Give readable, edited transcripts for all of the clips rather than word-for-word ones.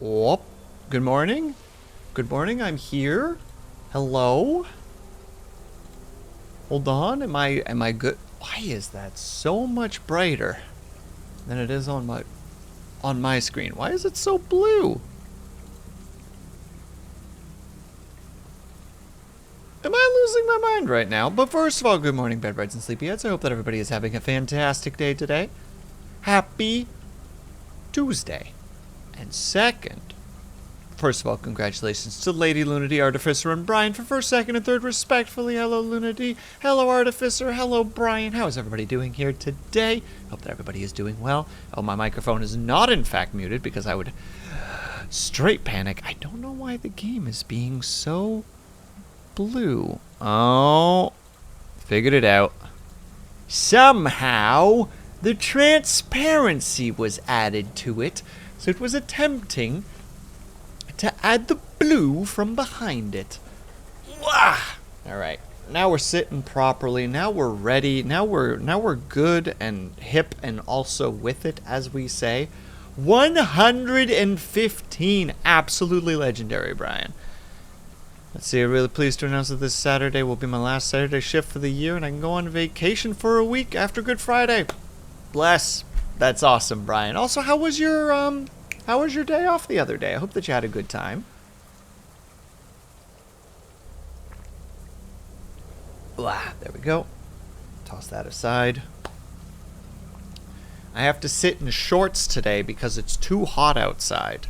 Oh, good morning. Good morning, I'm here. Hello? Hold on, am I good? Why is that so much brighter than it is on my screen? Why is it so blue? Am I losing my mind right now? But first of all, good morning, bedbugs and sleepyheads. I hope that everybody is having a fantastic day today. Happy Tuesday. And second, first of all, congratulations to Lady Lunity, Artificer, and Brian for first, second, and third, respectfully. Hello, Lunity. Hello, Artificer. Hello, Brian. How is everybody doing here today? Hope that everybody is doing well. Oh, my microphone is not, in fact, muted because I would straight panic. I don't know why the game is being so blue. Oh, figured it out. Somehow, the transparency was added to it, so it was attempting to add the blue from behind it. Wah! All right, now we're sitting properly. Now we're ready. Now we're good and hip and also with it, as we say. 115, absolutely legendary, Brian. Let's see, I'm really pleased to announce that this Saturday will be my last Saturday shift for the year, and I can go on vacation for a week after Good Friday. Bless. That's awesome, Brian. Also, how was your day off the other day? I hope that you had a good time. Blah, there we go. Toss that aside. I have to sit in shorts today because it's too hot outside.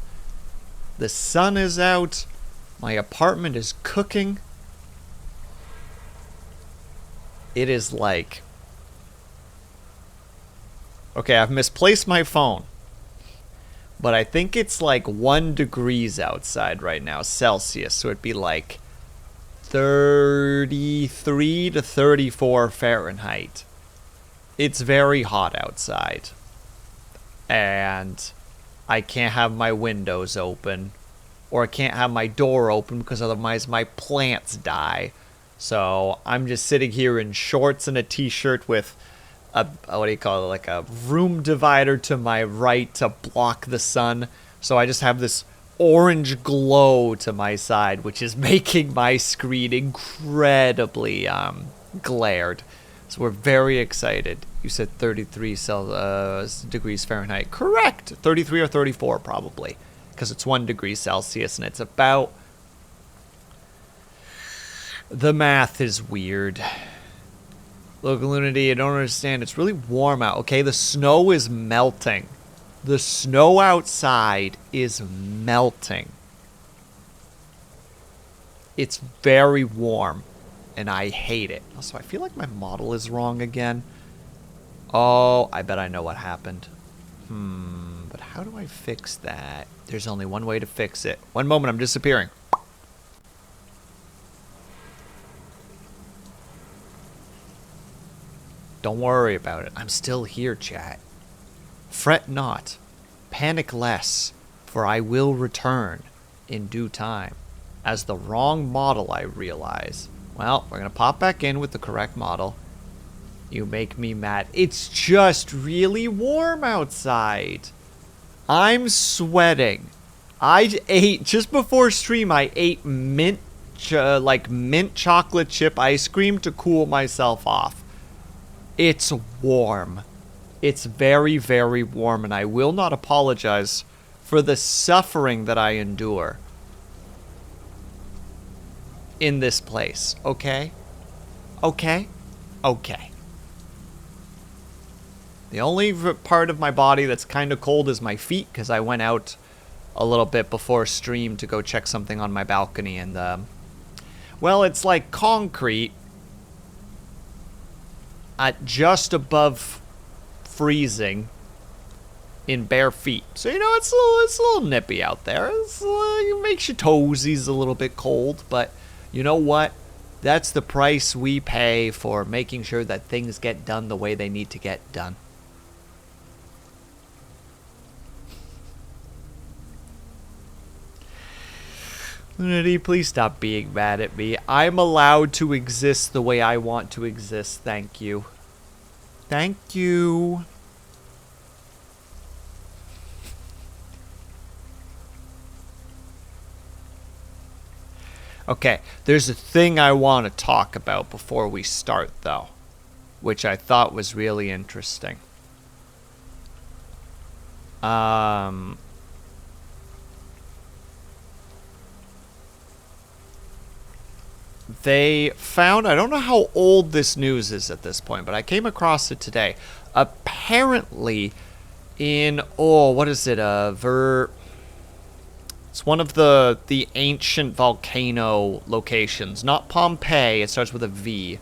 The sun is out. My apartment is cooking. It is like... Okay, I've misplaced my phone. But I think it's like 1 degrees outside right now, Celsius. So it'd be like 33 to 34 Fahrenheit. It's very hot outside. And I can't have my windows open. Or I can't have my door open because otherwise my plants die. So I'm just sitting here in shorts and a t-shirt with a, what do you call it, like a room divider to my right to block the sun. So I just have this orange glow to my side, which is making my screen incredibly glared. So we're very excited. You said 33 degrees Fahrenheit. Correct. 33 or 34 probably. Because it's 1 degree Celsius and it's about... The math is weird. Look, Lunity, I don't understand. It's really warm out. Okay, the snow is melting. The snow outside is melting. It's very warm. And I hate it. Also, I feel like my model is wrong again. Oh, I bet I know what happened. But how do I fix that? There's only one way to fix it. One moment, I'm disappearing. Don't worry about it. I'm still here, chat. Fret not. Panic less, for I will return in due time. As the wrong model, I realize. Well, we're going to pop back in with the correct model. You make me mad. It's just really warm outside. I'm sweating. I ate, just before stream, I ate mint chocolate chip ice cream to cool myself off. It's warm. It's very, very warm, and I will not apologize for the suffering that I endure in this place, okay? Okay? Okay. The only part of my body that's kind of cold is my feet, because I went out a little bit before stream to go check something on my balcony, and, well, it's like concrete at just above freezing in bare feet. So, you know, it's a little nippy out there. It makes your toesies a little bit cold, but you know what? That's the price we pay for making sure that things get done the way they need to get done. Lunity, please stop being mad at me. I'm allowed to exist the way I want to exist. Thank you. Thank you. Okay, there's a thing I want to talk about before we start, though, which I thought was really interesting. They found, I don't know how old this news is at this point, but I came across it today. Apparently, in, what is it, it's one of the ancient volcano locations. Not Pompeii, it starts with a V.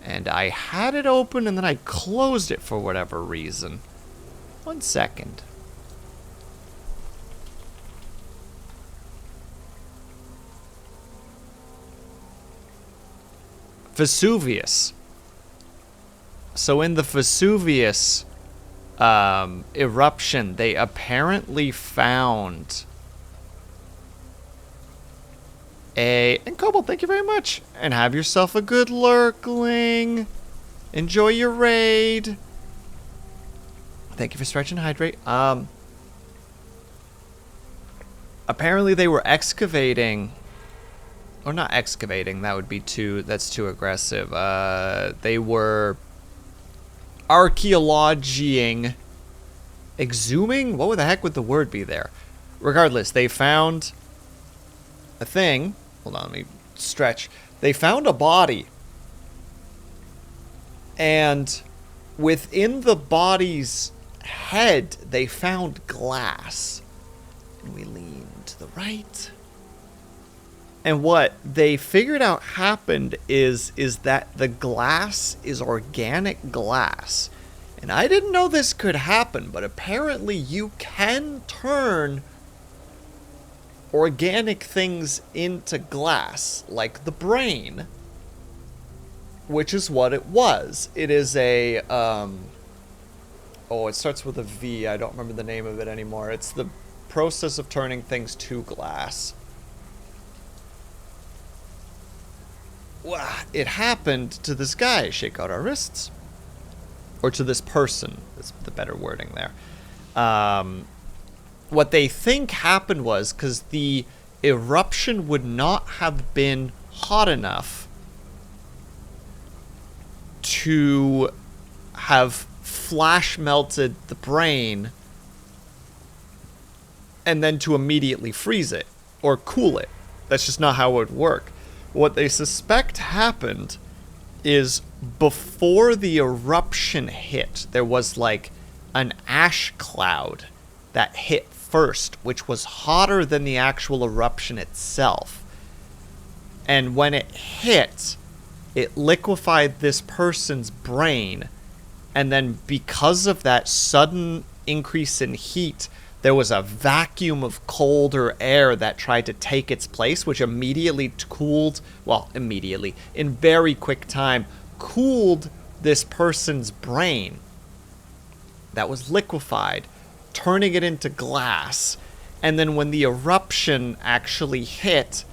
And I had it open and then I closed it for whatever reason. 1 second. Vesuvius. So in the Vesuvius eruption, they apparently found and Cobalt, thank you very much. And have yourself a good lurkling. Enjoy your raid. Thank you for stretch and hydrate. Apparently they were excavating, or not excavating, that's too aggressive. They were archaeologing, exhuming? What the heck would the word be there? Regardless, they found a thing. Hold on, let me stretch. They found a body. And within the body's head, they found glass. And we lean to the right. And what they figured out happened is that the glass is organic glass. And I didn't know this could happen, but apparently you can turn organic things into glass, like the brain, which is what it was. It is a, it starts with a V. I don't remember the name of it anymore. It's the process of turning things to glass. It happened to this guy. Shake out our wrists. Or to this person. That's the better wording there. What they think happened was, because the eruption would not have been hot enough to have flash melted the brain and then to immediately freeze it or cool it. That's just not how it would work. What they suspect happened is before the eruption hit, there was like an ash cloud that hit first, which was hotter than the actual eruption itself. And when it hit, it liquefied this person's brain. And then because of that sudden increase in heat, there was a vacuum of colder air that tried to take its place, which immediately cooled, in very quick time, cooled this person's brain that was liquefied, turning it into glass. And then when the eruption actually hit,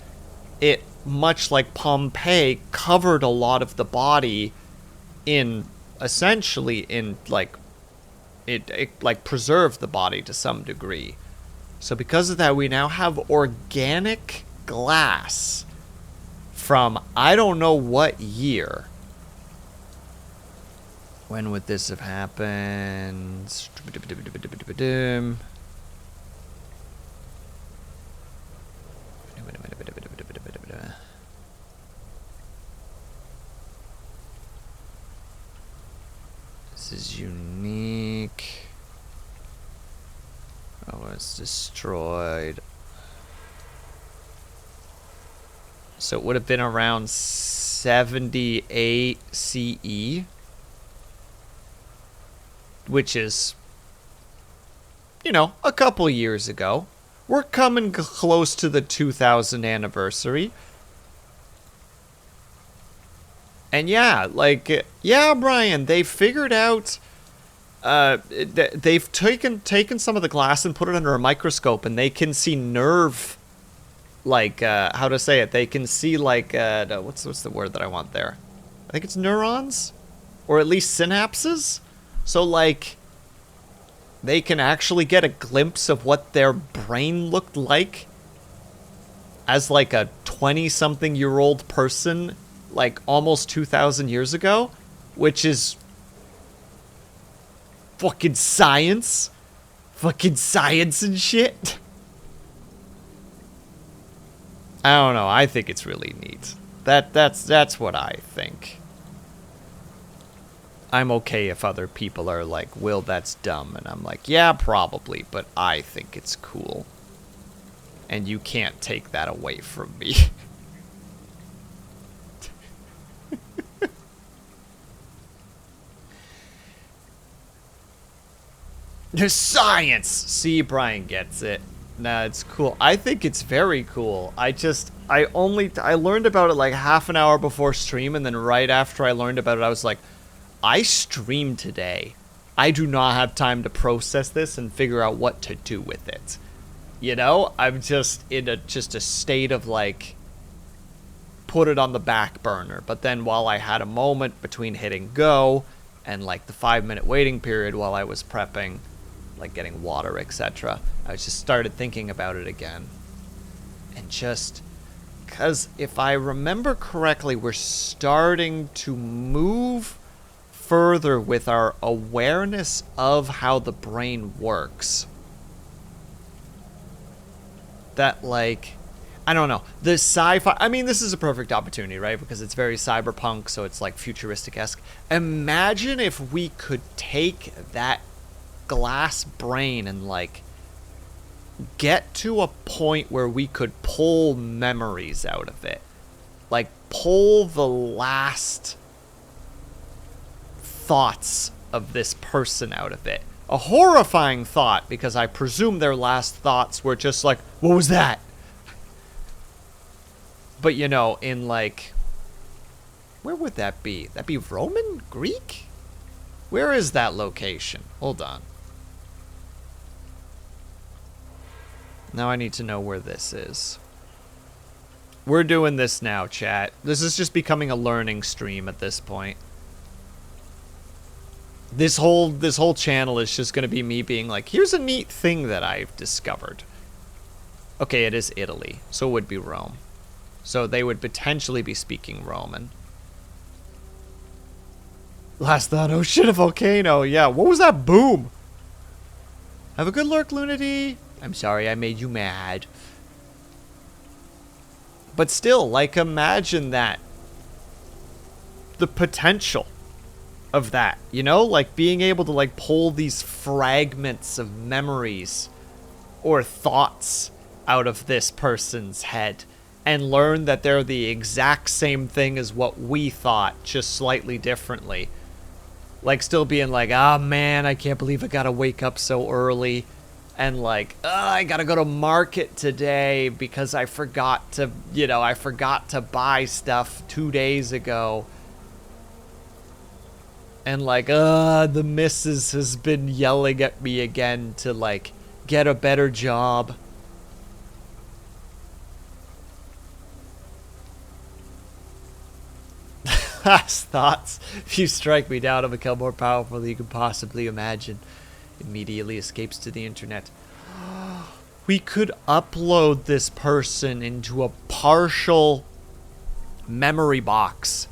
it, much like Pompeii, covered a lot of the body in, essentially, in, like, it like preserved the body to some degree. So because of that, we now have organic glass from I don't know what year. When would this have happened? This is unique. Oh, it's destroyed. So it would have been around 78 CE. Which is, a couple years ago. We're coming close to the 2000 anniversary. And Brian, they figured out, they've taken some of the glass and put it under a microscope, and they can see nerve, they can see, what's the word that I want there? I think it's neurons? Or at least synapses? So, they can actually get a glimpse of what their brain looked like as, a 20-something-year-old person, like, almost 2,000 years ago, which is fucking science. Fucking science and shit. I don't know. I think it's really neat. That's what I think. I'm okay if other people are like, Will, that's dumb. And I'm like, yeah, probably, but I think it's cool. And you can't take that away from me. There's science! See, Brian gets it. Nah, it's cool. I think it's very cool. I learned about it like half an hour before stream, and then right after I learned about it, I was like, I streamed today. I do not have time to process this and figure out what to do with it. You know? I'm just in a state of like, put it on the back burner. But then while I had a moment between hitting go and like the 5-minute waiting period while I was prepping, like getting water, etc., I just started thinking about it again. And just, because if I remember correctly, we're starting to move further with our awareness of how the brain works. That, like, I don't know, the sci-fi, I mean, this is a perfect opportunity, right? Because it's very cyberpunk, so it's like futuristic-esque. Imagine if we could take that glass brain and like get to a point where we could pull memories out of it, like pull the last thoughts of this person out of it. A horrifying thought, because I presume their last thoughts were just like, what was that? But you know, in like, where would that be? That'd be Roman? Greek? Where is that location? Hold on. Now I need to know where this is. We're doing this now, chat. This is just becoming a learning stream at this point. This whole channel is just going to be me being like, here's a neat thing that I've discovered. Okay, it is Italy, so it would be Rome. So they would potentially be speaking Roman. Last thought, oh shit, a volcano. Yeah, what was that boom? Have a good lurk, Lunity. I'm sorry I made you mad. But still, like, imagine that. The potential of that, you know? Like, being able to, like, pull these fragments of memories or thoughts out of this person's head and learn that they're the exact same thing as what we thought, just slightly differently. Like, still being like, ah, man, I can't believe I gotta wake up so early. And like, I gotta go to market today because I forgot to, you know, I forgot to buy stuff 2 days ago. And like, the missus has been yelling at me again to like, get a better job. Last thoughts. If you strike me down, I'll become more powerful than you can possibly imagine. Immediately escapes to the internet. We could upload this person into a partial memory box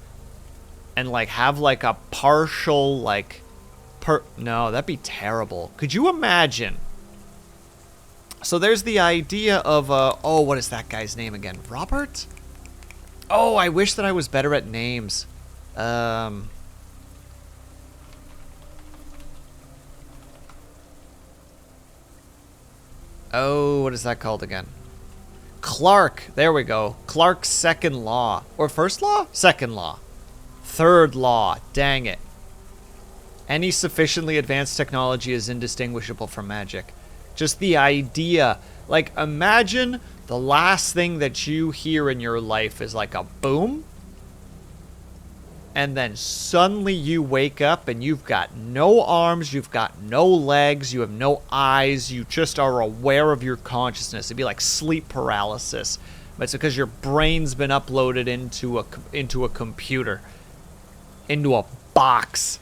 and like have like a partial like no, that'd be terrible. Could you imagine? So there's the idea of oh, what is that guy's name again? Robert? Oh, I wish that I was better at names. Oh, what is that called again? Clark. There we go. Clark's second law. Or first law? Second law. Third law. Dang it. Any sufficiently advanced technology is indistinguishable from magic. Just the idea. Like, imagine the last thing that you hear in your life is like a boom. And then suddenly you wake up and you've got no arms, you've got no legs, you have no eyes, you just are aware of your consciousness. It'd be like sleep paralysis. But it's because your brain's been uploaded into a computer, into a box.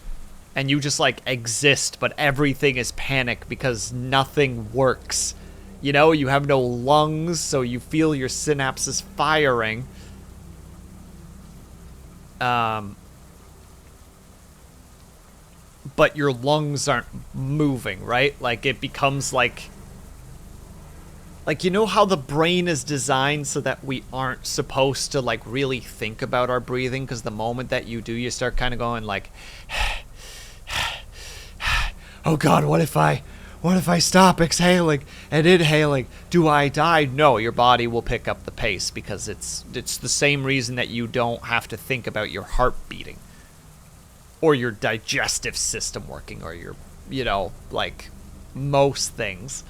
And you just like exist, but everything is panic because nothing works. You know, you have no lungs, so you feel your synapses firing. But your lungs aren't moving, right? Like, it becomes like, you know how the brain is designed so that we aren't supposed to, like, really think about our breathing? Because the moment that you do, you start kind of going, like, oh God, what if I stop exhaling and inhaling? Do I die? No, your body will pick up the pace because it's the same reason that you don't have to think about your heart beating or your digestive system working or your, you know, like most things.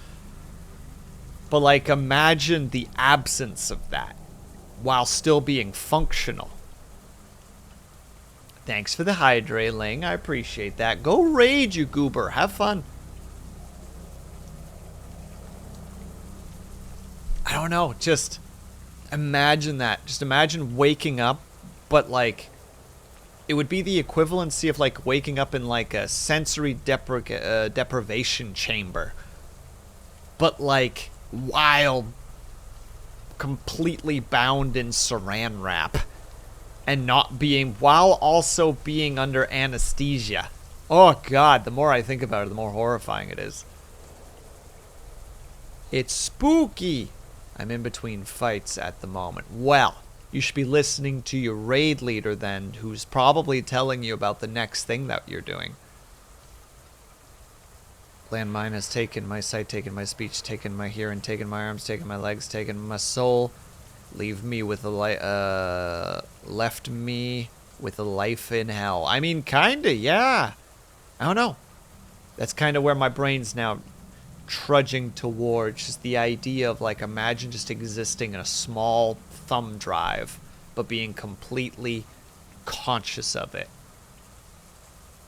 But, like, imagine the absence of that while still being functional. Thanks for the hydrate, Ling. I appreciate that. Go raid, you goober. Have fun. I don't know. Just imagine that. Just imagine waking up, but, like, it would be the equivalency of, like, waking up in, like, a sensory deprivation chamber. But, like, while completely bound in saran wrap. And not being, while also being under anesthesia. Oh God, the more I think about it, the more horrifying it is. It's spooky. I'm in between fights at the moment. Well, you should be listening to your raid leader then, who's probably telling you about the next thing that you're doing. Landmine has taken my sight, taken my speech, taken my hearing, taken my arms, taken my legs, taken my soul. Leave me with a left me with a life in hell. I mean, kinda, yeah. I don't know. That's kind of where my brain's now trudging towards. Just the idea of, like, imagine just existing in a small thumb drive, but being completely conscious of it.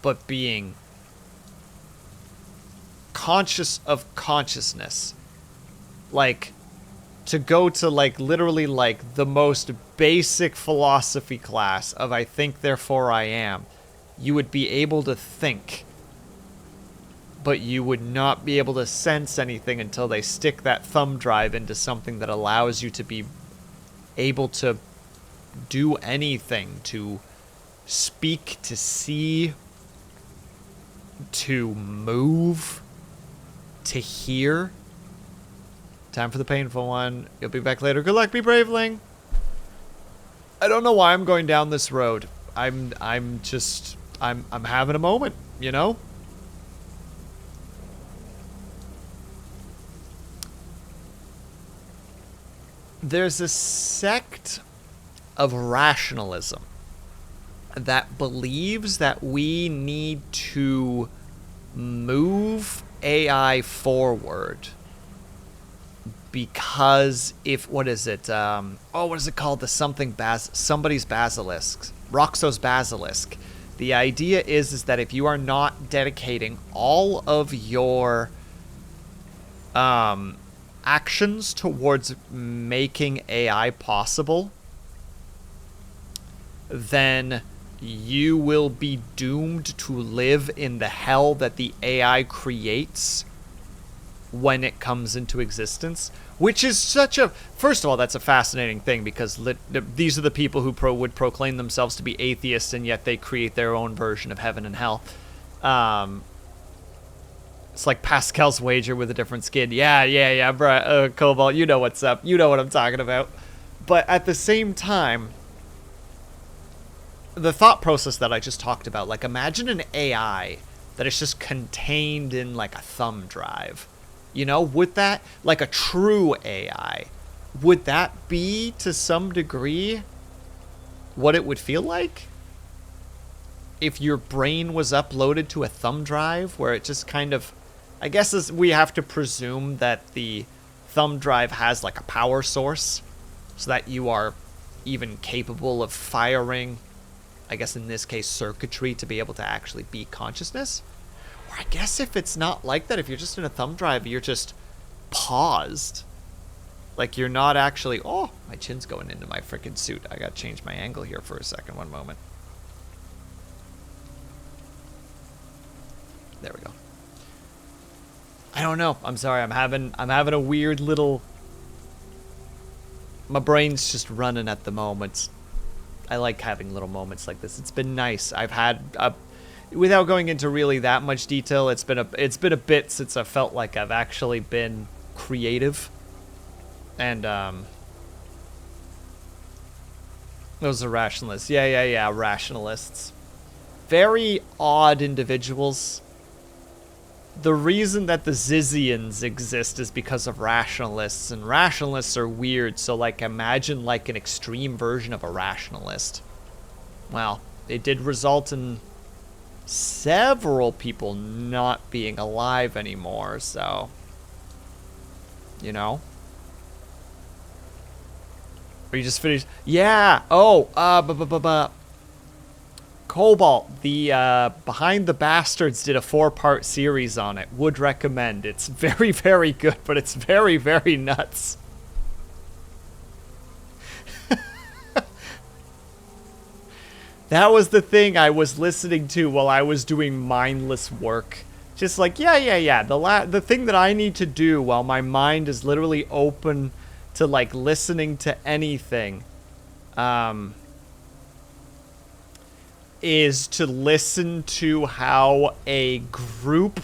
But being conscious of consciousness. Like, to go to, like, literally, like, the most basic philosophy class of I think, therefore I am, you would be able to think, but you would not be able to sense anything until they stick that thumb drive into something that allows you to be able to do anything, to speak, to see, to move, to hear. Time for the painful one. You'll be back later. Good luck, be braveling. I don't know why I'm going down this road. I'm having a moment, you know? There's a sect of rationalism that believes that we need to move AI forward because if, what is it? What is it called? The something somebody's basilisk. Roxo's basilisk. The idea is that if you are not dedicating all of your actions towards making AI possible, then you will be doomed to live in the hell that the AI creates when it comes into existence, which is such a... First of all, that's a fascinating thing, because these are the people who would proclaim themselves to be atheists, and yet they create their own version of heaven and hell. It's like Pascal's wager with a different skin. Yeah, bro, Cobalt, you know what's up. You know what I'm talking about. But at the same time, the thought process that I just talked about, like, imagine an AI that is just contained in, like, a thumb drive. You know, would that, like a true AI, would that be, to some degree, what it would feel like? If your brain was uploaded to a thumb drive, where it just kind of... I guess we have to presume that the thumb drive has, like, a power source, so that you are even capable of firing, I guess in this case, circuitry to be able to actually be consciousness? Or I guess if it's not like that, if you're just in a thumb drive, you're just paused. Like, you're not actually... Oh, my chin's going into my freaking suit. I gotta change my angle here for a second. One moment. There we go. I don't know. I'm sorry. I'm having a weird little. My brain's just running at the moment. I like having little moments like this. It's been nice. I've had without going into really that much detail, it's been a bit since I felt like I've actually been creative. And those are rationalists. Yeah, rationalists. Very odd individuals. The reason that the Zizians exist is because of rationalists, and rationalists are weird, so, like, imagine, like, an extreme version of a rationalist. Well, it did result in several people not being alive anymore, so, you know. Are you just finished? Yeah! Oh, Cobalt, the Behind the Bastards did a 4-part series on it. Would recommend. It's very, very good, but it's very, very nuts. That was the thing I was listening to while I was doing mindless work. Just like, yeah. The thing that I need to do while my mind is literally open to, like, listening to anything, is to listen to how a group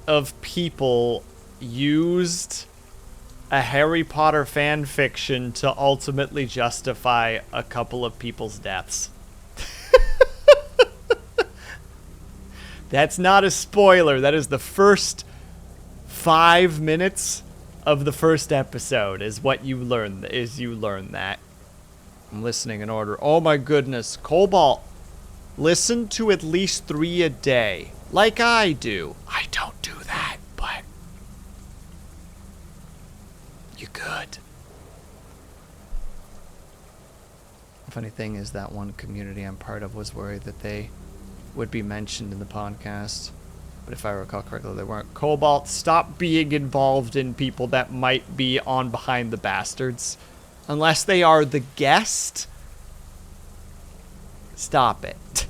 of people used a Harry Potter fan fiction to ultimately justify a couple of people's deaths. That's not a spoiler. That is the first 5 minutes of the first episode is what you learn, that. I'm listening in order. Oh my goodness. Cobalt, listen to at least 3 a day. Like I do. I don't do that, but you're good. The funny thing is that one community I'm part of was worried that they would be mentioned in the podcast. But if I recall correctly, they weren't. Cobalt, stop being involved in people that might be on Behind the Bastards. Unless they are the guest. Stop it.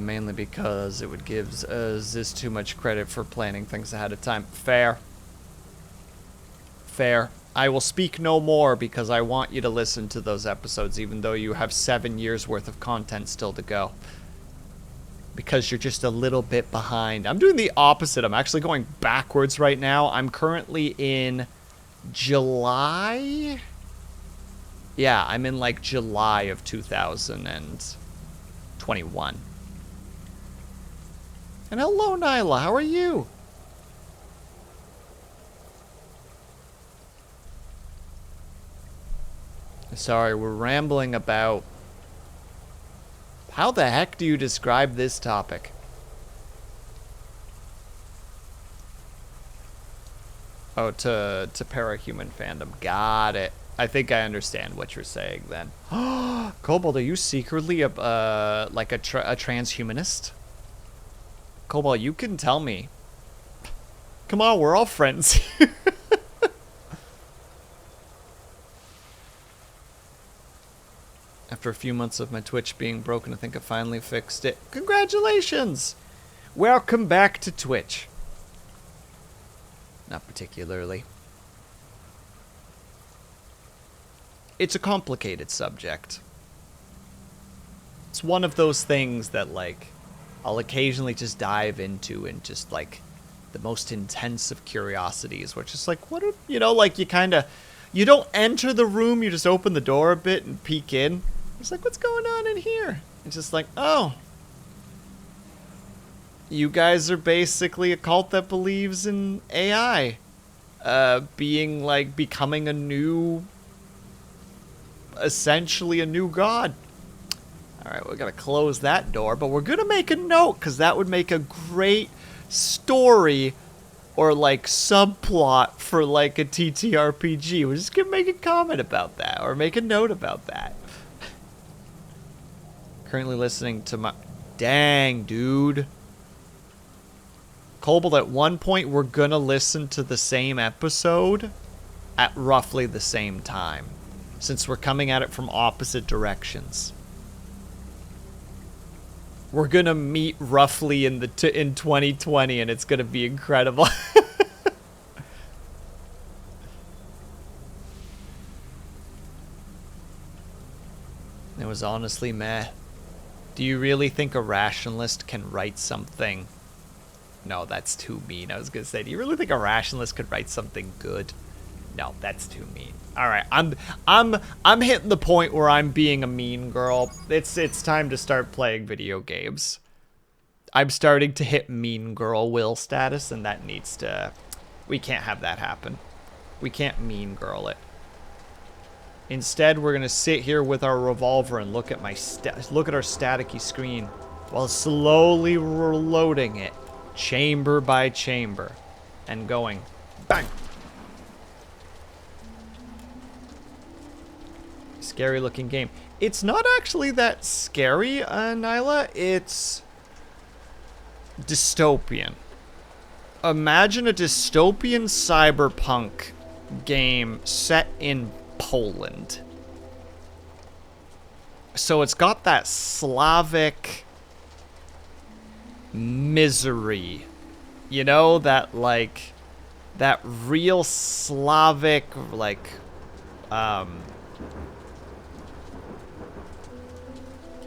Mainly because it would give Ziz too much credit for planning things ahead of time. Fair. Fair. I will speak no more because I want you to listen to those episodes even though you have 7 years worth of content still to go. Because you're just a little bit behind. I'm doing the opposite. I'm actually going backwards right now. I'm currently in July. Yeah, I'm in like July of 2021. And hello, Nyla. How are you? Sorry, we're rambling about... How the heck do you describe this topic? Oh, to parahuman fandom. Got it. I think I understand what you're saying then. Cobalt, are you secretly like a transhumanist? Cobalt, you can tell me. Come on, we're all friends. After a few months of my Twitch being broken, I think I finally fixed it. Congratulations! Welcome back to Twitch. Not particularly. It's a complicated subject. It's one of those things that, like, I'll occasionally just dive into and just, like, the most intense of curiosities, where it's just like, what are, you know, like, you don't enter the room, you just open the door a bit and peek in. It's like, what's going on in here? It's just like, oh. You guys are basically a cult that believes in AI. Being, like, becoming a new... essentially a new god. Alright, we gotta close that door, but we're gonna make a note, because that would make a great story or, like, subplot for, like, a TTRPG. We're just gonna make a comment about that, or make a note about that. Currently listening to my... Dang, dude. Cobalt, at one point we're gonna listen to the same episode at roughly the same time, since we're coming at it from opposite directions. We're gonna meet roughly in in 2020, and it's gonna be incredible. It was honestly meh. Do you really think a rationalist can write something? No, that's too mean. I was gonna say, do you really think a rationalist could write something good? No, that's too mean. All right, I'm hitting the point where I'm being a mean girl. It's time to start playing video games. I'm starting to hit mean girl Will status, and that needs to. We can't have that happen. We can't mean girl it. Instead, we're gonna sit here with our revolver and look at our staticky screen while slowly reloading it, chamber by chamber, and going bang. Scary looking game. It's not actually that scary, Nyla. It's dystopian. Imagine a dystopian cyberpunk game set in Poland. So it's got that Slavic misery. You know, that like that real Slavic like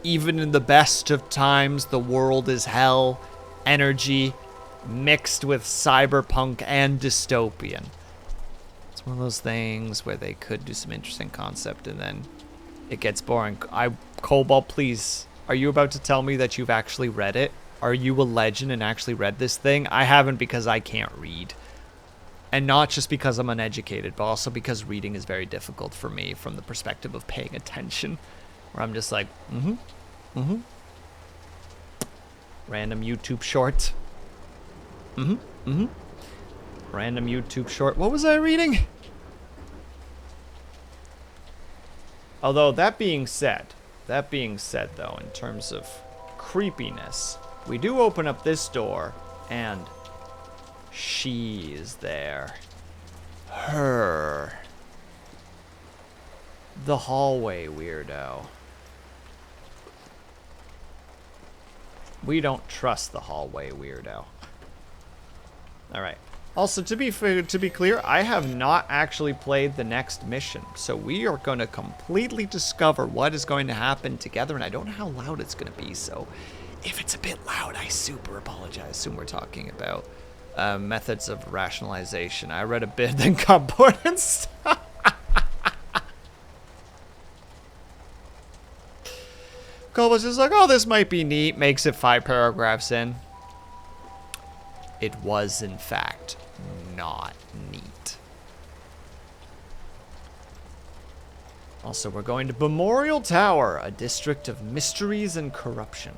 even in the best of times the world is hell energy mixed with cyberpunk and dystopian. It's one of those things where they could do some interesting concept and then it gets boring. Cobalt, please, are you about to tell me that you've actually read it? Are you a legend and actually read this thing? I haven't, because I can't read. And not just because I'm uneducated, but also because reading is very difficult for me from the perspective of paying attention. Where I'm just like, random YouTube short. Random YouTube short. What was I reading? Although, that being said though, in terms of creepiness, we do open up this door, and she is there. Her. The hallway weirdo. We don't trust the hallway weirdo. Alright. Also, to be clear, I have not actually played the next mission. So we are going to completely discover what is going to happen together. And I don't know how loud it's going to be. So if it's a bit loud, I super apologize. Assume we're talking about methods of rationalization. I read a bit, then got bored and stopped. Cole was just like, oh, this might be neat. Makes it 5 paragraphs in. It was, in fact, not neat. Also, we're going to Memorial Tower, a district of mysteries and corruption.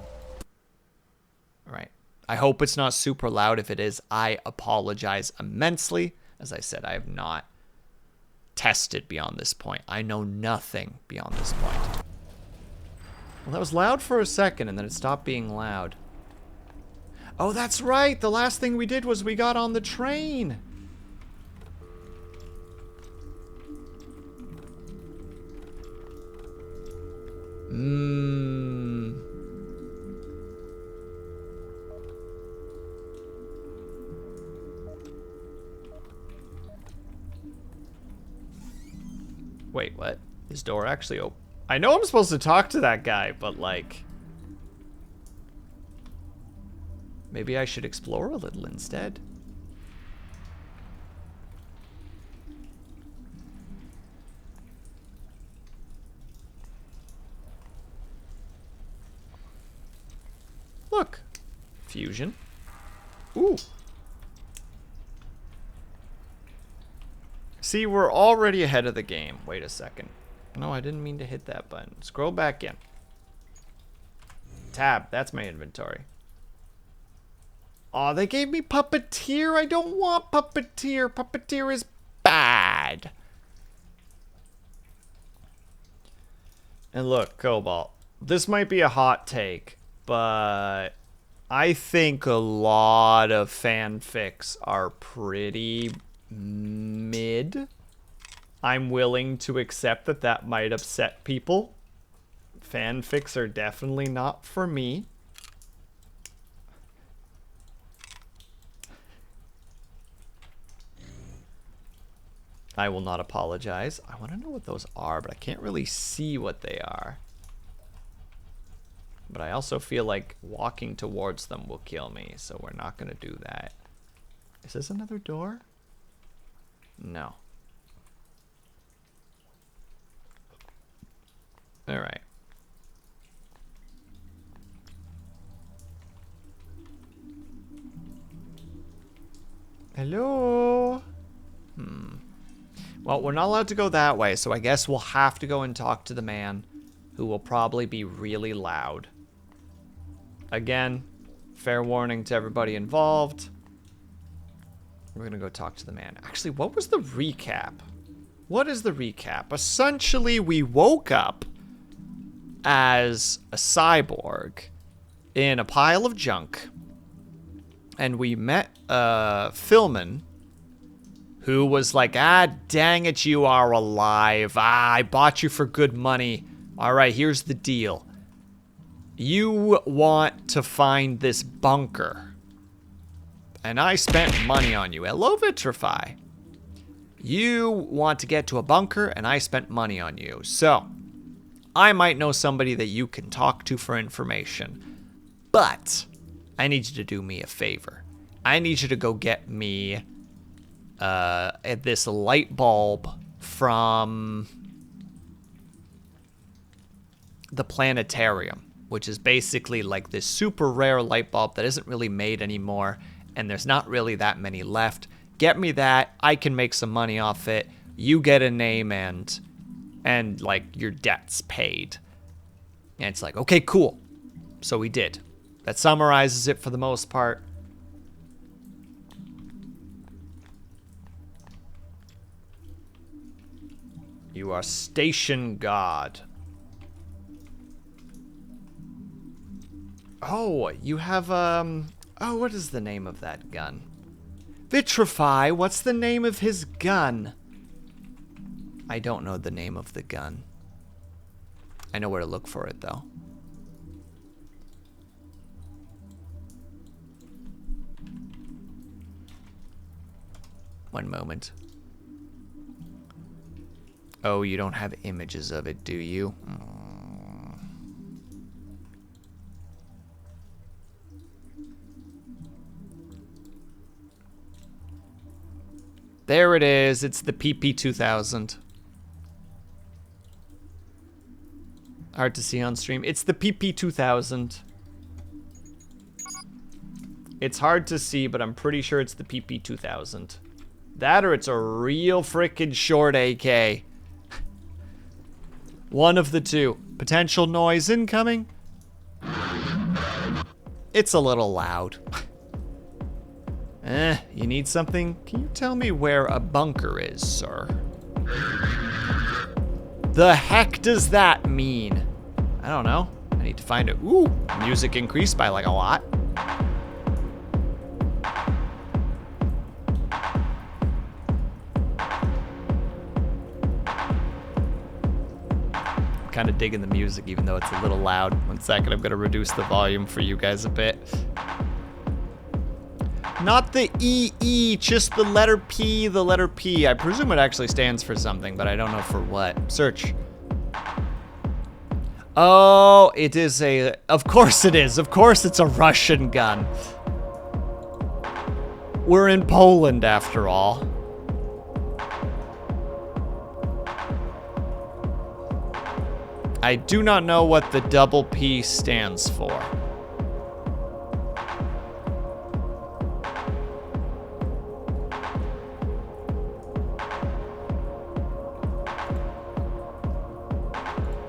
Alright. I hope it's not super loud. If it is, I apologize immensely. As I said, I have not tested beyond this point. I know nothing beyond this point. Well, that was loud for a second, and then it stopped being loud. Oh, that's right! The last thing we did was we got on the train! Wait, what? This door actually opened. I know I'm supposed to talk to that guy, but like... maybe I should explore a little instead. Look. Fusion. Ooh. See, we're already ahead of the game. Wait a second. No, I didn't mean to hit that button. Scroll back in. Tab. That's my inventory. Aw, they gave me Puppeteer. I don't want Puppeteer. Puppeteer is bad. And look, Cobalt. This might be a hot take, but I think a lot of fanfics are pretty mid. I'm willing to accept that that might upset people. Fanfics are definitely not for me. I will not apologize. I want to know what those are, but I can't really see what they are. But I also feel like walking towards them will kill me, so we're not going to do that. Is this another door? No. All right. Hello? Well, we're not allowed to go that way, so I guess we'll have to go and talk to the man, who will probably be really loud. Again, fair warning to everybody involved. We're gonna go talk to the man. Actually, what was the recap? What is the recap? Essentially, we woke up as a cyborg in a pile of junk, and we met Philman, who was like, ah, dang it, you are alive. Ah, I bought you for good money. All right, here's the deal. You want to find this bunker, and I spent money on you. Hello, Vitrify. You want to get to a bunker, and I spent money on you. So, I might know somebody that you can talk to for information, but I need you to do me a favor. I need you to go get me this light bulb from the planetarium, which is basically like this super rare light bulb that isn't really made anymore, and there's not really that many left. Get me that. I can make some money off it. You get a name and like your debt's paid. And it's like, okay, cool. So we did. That summarizes it for the most part. You are station guard. Oh, you have, oh, what is the name of that gun? Vitrify, what's the name of his gun? I don't know the name of the gun. I know where to look for it, though. One moment. Oh, you don't have images of it, do you? There it is. It's the PP2000. Hard to see on stream. It's the PP2000. It's hard to see, but I'm pretty sure it's the PP2000. That or it's a real frickin' short AK. One of the two. Potential noise incoming. It's a little loud. You need something? Can you tell me where a bunker is, sir? The heck does that mean? I don't know. I need to find it. Ooh, music increased by like a lot. I'm kind of digging the music even though it's a little loud. 1 second, I'm gonna reduce the volume for you guys a bit. Not the EE, just the letter P, the letter P. I presume it actually stands for something, but I don't know for what. Search. Oh, it is a, of course it is. Of course it's a Russian gun. We're in Poland after all. I do not know what the double P stands for.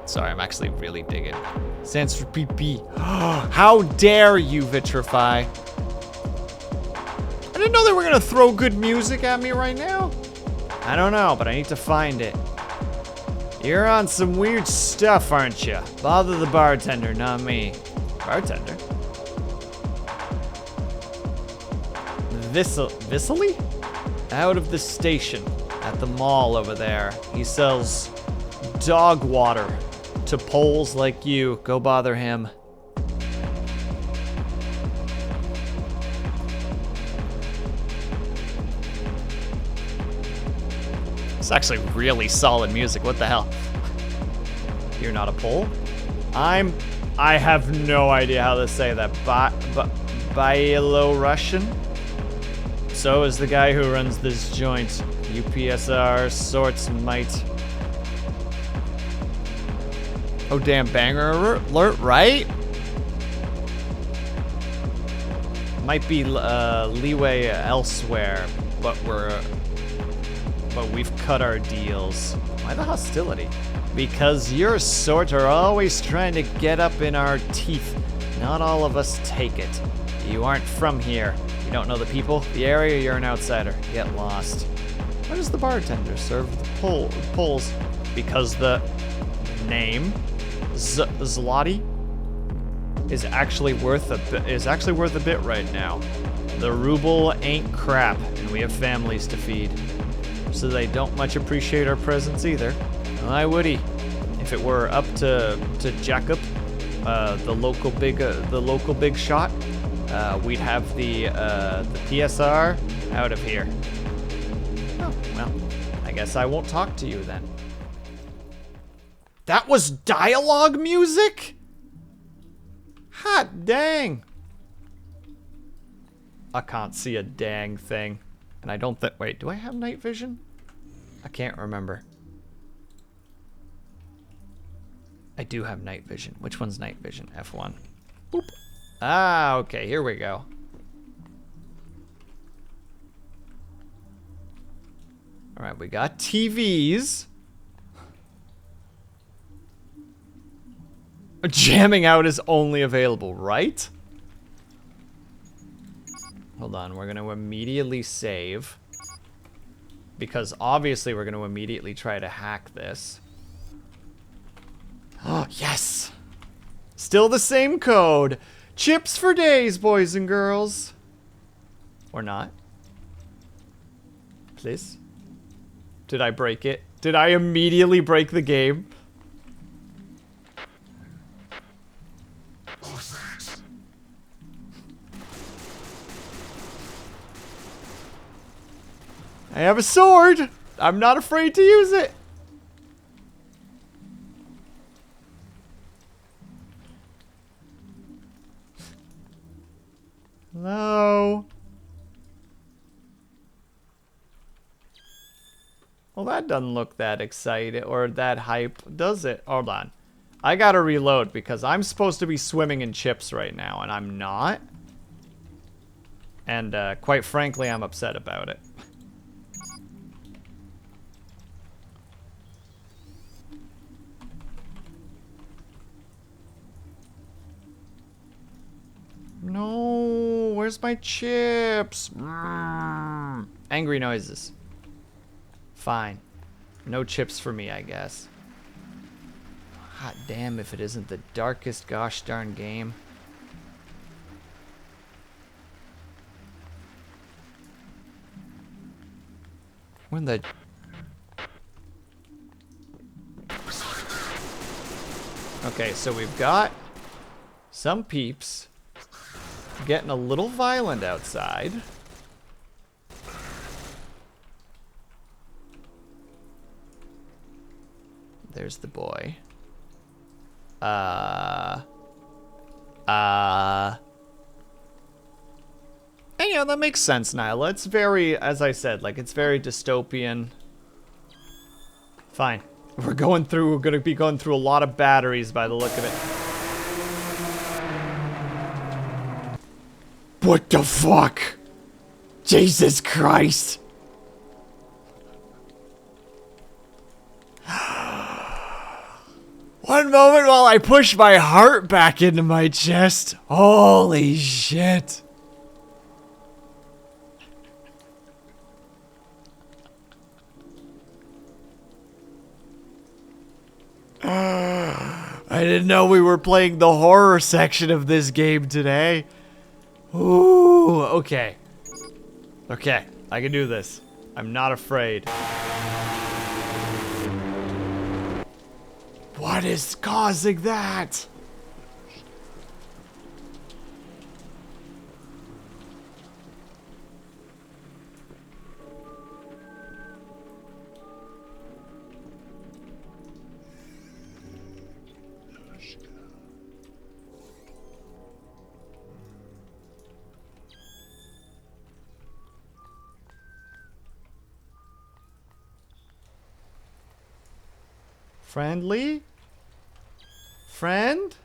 Sorry, I'm actually really digging. Stands for PP. How dare you, Vitrify? I didn't know they were gonna throw good music at me right now. I don't know, but I need to find it. You're on some weird stuff, aren't you? Bother the bartender, not me. Bartender? Vicily? Out of the station at the mall over there. He sells dog water to poles like you. Go bother him. It's actually really solid music. What the hell? You're not a pole? I have no idea how to say that. Byelorussian? So is the guy who runs this joint. UPSR sorts might. Oh damn, banger alert, right? Might be leeway elsewhere, but we've cut our deals. Why the hostility? Because your sort are always trying to get up in our teeth. Not all of us take it. You aren't from here. You don't know the people, the area, you're an outsider. Get lost. Why does the bartender serve the poles? Because the name, Zloty, is actually worth a bit right now. The ruble ain't crap, and we have families to feed. So they don't much appreciate our presence either. Why would he? If it were up to Jacob, the local big shot, we'd have the PSR out of here. Oh, well, I guess I won't talk to you then. That was dialogue music? Hot dang. I can't see a dang thing. And I don't think, wait, do I have night vision? I can't remember. I do have night vision. Which one's night vision? F1. Boop. Ah, okay, here we go. All right, we got TVs. Jamming out is only available, right? Hold on, we're gonna immediately save. Because obviously we're gonna immediately try to hack this. Oh, yes! Still the same code. Chips for days, boys and girls. Or not. Please? Did I break it? Did I immediately break the game? I have a sword! I'm not afraid to use it! Hello? Well, that doesn't look that exciting or that hype, does it? Hold on. I gotta reload because I'm supposed to be swimming in chips right now, and I'm not. And quite frankly, I'm upset about it. No, where's my chips? Angry noises. Fine. No chips for me, I guess. Hot damn if it isn't the darkest gosh darn game. When the... Okay, so we've got some peeps getting a little violent outside. There's the boy. And yeah, that makes sense, Nyla. It's very, as I said, like, it's very dystopian. Fine. We're gonna be going through a lot of batteries by the look of it. What the fuck? Jesus Christ. One moment while I push my heart back into my chest. Holy shit. I didn't know we were playing the horror section of this game today. Ooh, okay. Okay, I can do this. I'm not afraid. What is causing that? Friendly? Friend?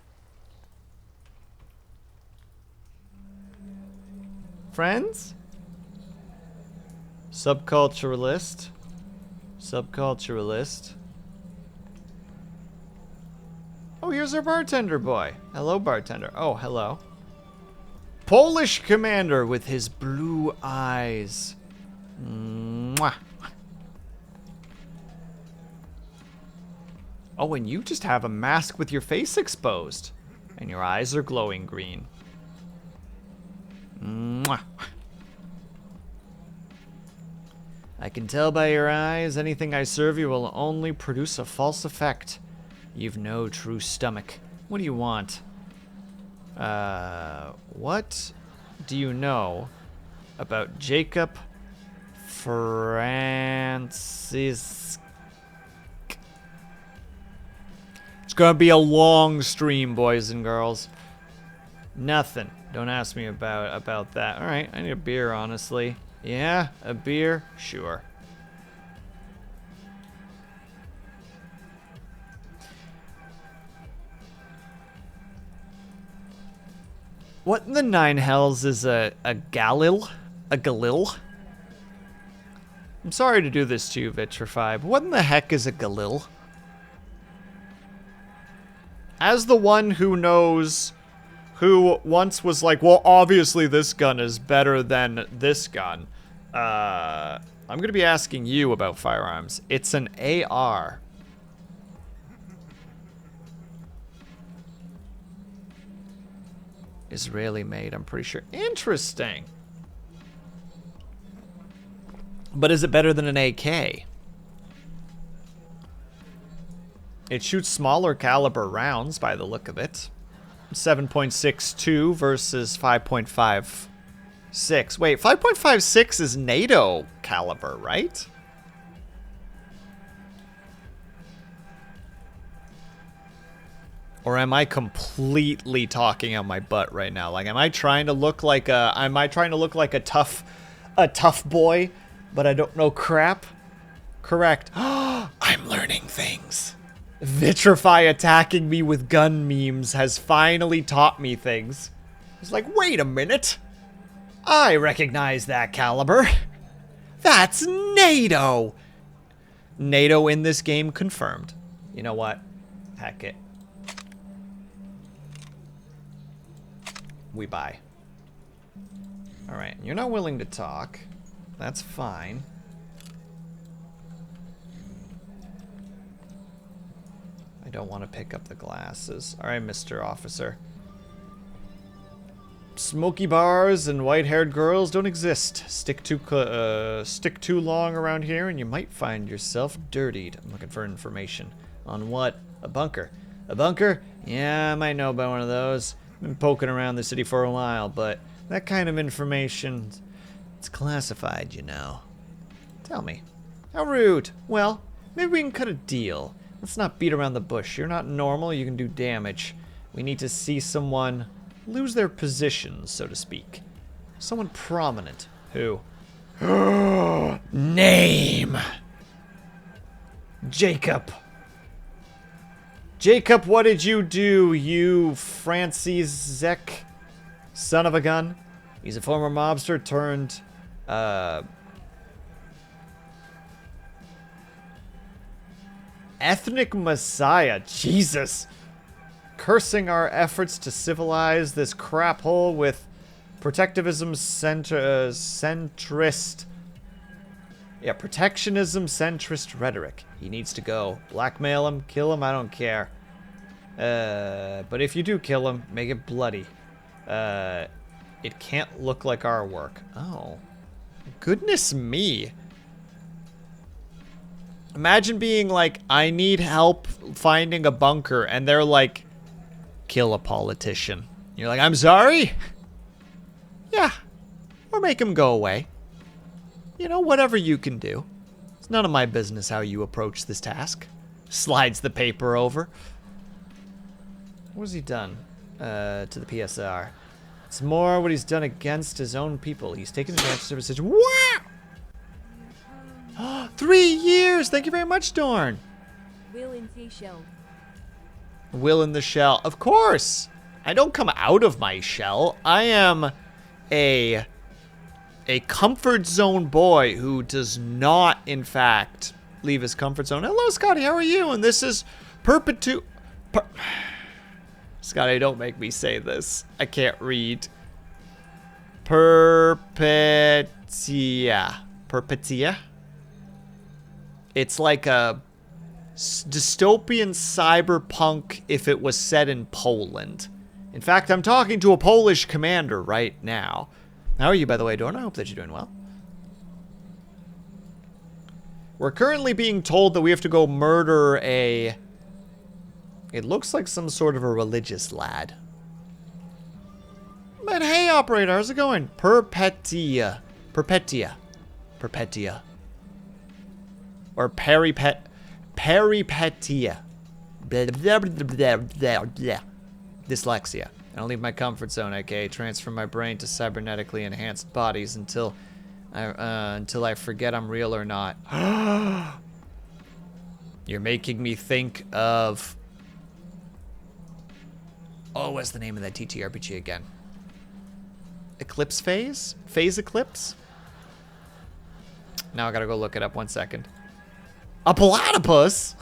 Friends? Subculturalist. Subculturalist. Oh, here's our bartender boy. Hello, bartender. Oh, hello. Polish commander with his blue eyes. Mwah. Oh, and you just have a mask with your face exposed. And your eyes are glowing green. Mwah. I can tell by your eyes, anything I serve you will only produce a false effect. You've no true stomach. What do you want? What do you know about Jacob Francis? It's gonna be a long stream, boys and girls. Nothing. Don't ask me about that. All right, I need a beer, honestly. Yeah, a beer? Sure. What in the nine hells is a Galil? A Galil? I'm sorry to do this to you, Vitrify, but what in the heck is a Galil? As the one who knows, who once was like, well, obviously this gun is better than this gun, I'm going to be asking you about firearms. It's an AR. Israeli made, I'm pretty sure. Interesting. But is it better than an AK? It shoots smaller caliber rounds by the look of it. 7.62 versus 5.56. Wait, 5.56 is NATO caliber, right? Or am I completely talking out my butt right now? Like, am I trying to look like a tough boy, but I don't know crap? Correct. I'm learning things. Vitrify attacking me with gun memes has finally taught me things. It's like, wait a minute. I recognize that caliber. That's NATO. NATO in this game confirmed. You know what? Heck it. We buy. Alright, you're not willing to talk. That's fine. I don't want to pick up the glasses. Alright, Mr. Officer. Smoky bars and white-haired girls don't exist. Stick too long around here and you might find yourself dirtied. I'm looking for information. On what? A bunker. A bunker? Yeah, I might know about one of those. Been poking around the city for a while, but that kind of information, it's classified, you know. Tell me. How rude. Well, maybe we can cut a deal. Let's not beat around the bush. You're not normal, you can do damage. We need to see someone lose their position, so to speak. Someone prominent. Who? Name! Jacob. Jacob, what did you do, you Francis son of a gun? He's a former mobster turned, ethnic messiah. Jesus. Cursing our efforts to civilize this crap hole with protectivism centrist. Yeah, protectionism centrist rhetoric. He needs to go. Blackmail him, kill him, I don't care. But if you do kill him, make it bloody. It can't look like our work. Oh. Goodness me. Imagine being like, I need help finding a bunker, and they're like, kill a politician. You're like, I'm sorry? Yeah. Or make him go away. You know, whatever you can do. It's none of my business how you approach this task. Slides the paper over. What has he done to the PSR? It's more what he's done against his own people. He's taken advantage of a situation. Wow! 3 years! Thank you very much, Dorn. Will in the shell. Will in the shell. Of course! I don't come out of my shell. I am a comfort zone boy who does not, in fact, leave his comfort zone. Hello, Scotty. How are you? And this is Scotty, don't make me say this. I can't read. Peripeteia. Peripeteia? It's like a dystopian cyberpunk if it was set in Poland. In fact, I'm talking to a Polish commander right now. How are you, by the way, Dorn? I hope that you're doing well. We're currently being told that we have to go murder a... It looks like some sort of a religious lad. But hey, operator, how's it going? Peripeteia. Peripeteia. Peripeteia. Or Peripeteia. Blah, blah, blah, blah, blah, blah. Dyslexia. I don't leave my comfort zone, aka transfer my brain to cybernetically enhanced bodies until I forget I'm real or not. You're making me think of... Oh, what's the name of that TTRPG again? Eclipse Phase? Phase Eclipse? Now I gotta go look it up. 1 second. A platypus?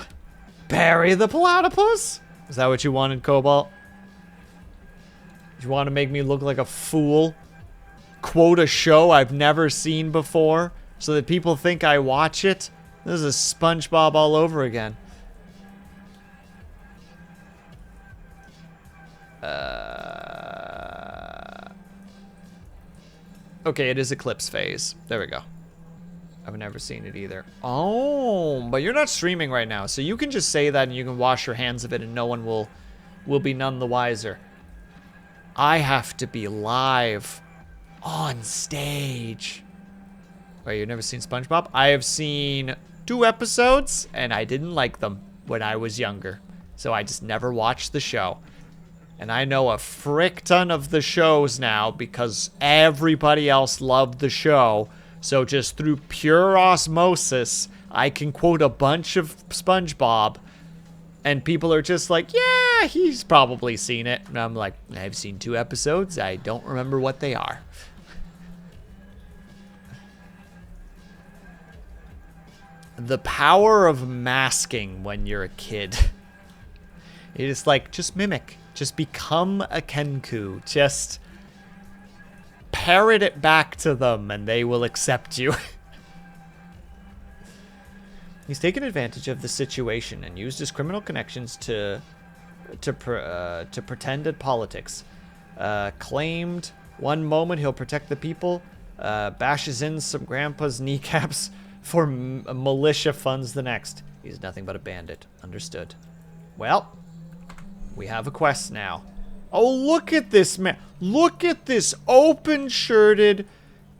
Barry the platypus? Is that what you wanted, Cobalt? You want to make me look like a fool? Quote a show I've never seen before so that people think I watch it? This is SpongeBob all over again. Okay, it is Eclipse Phase. There we go. I've never seen it either. Oh, but you're not streaming right now, so you can just say that and you can wash your hands of it and no one will be none the wiser. I have to be live on stage. Wait, you've never seen SpongeBob? I have seen 2 episodes and I didn't like them when I was younger. So I just never watched the show. And I know a frick ton of the shows now because everybody else loved the show. So just through pure osmosis, I can quote a bunch of SpongeBob. And people are just like, yeah, he's probably seen it. And I'm like, I've seen 2 episodes. I don't remember what they are. The power of masking when you're a kid. It is like, just mimic. Just become a Kenku. Just parrot it back to them and they will accept you. He's taken advantage of the situation and used his criminal connections to pretend at politics. Claimed one moment he'll protect the people, bashes in some grandpa's kneecaps for militia funds the next. He's nothing but a bandit. Understood. Well, we have a quest now. Oh, look at this man. Look at this open-shirted,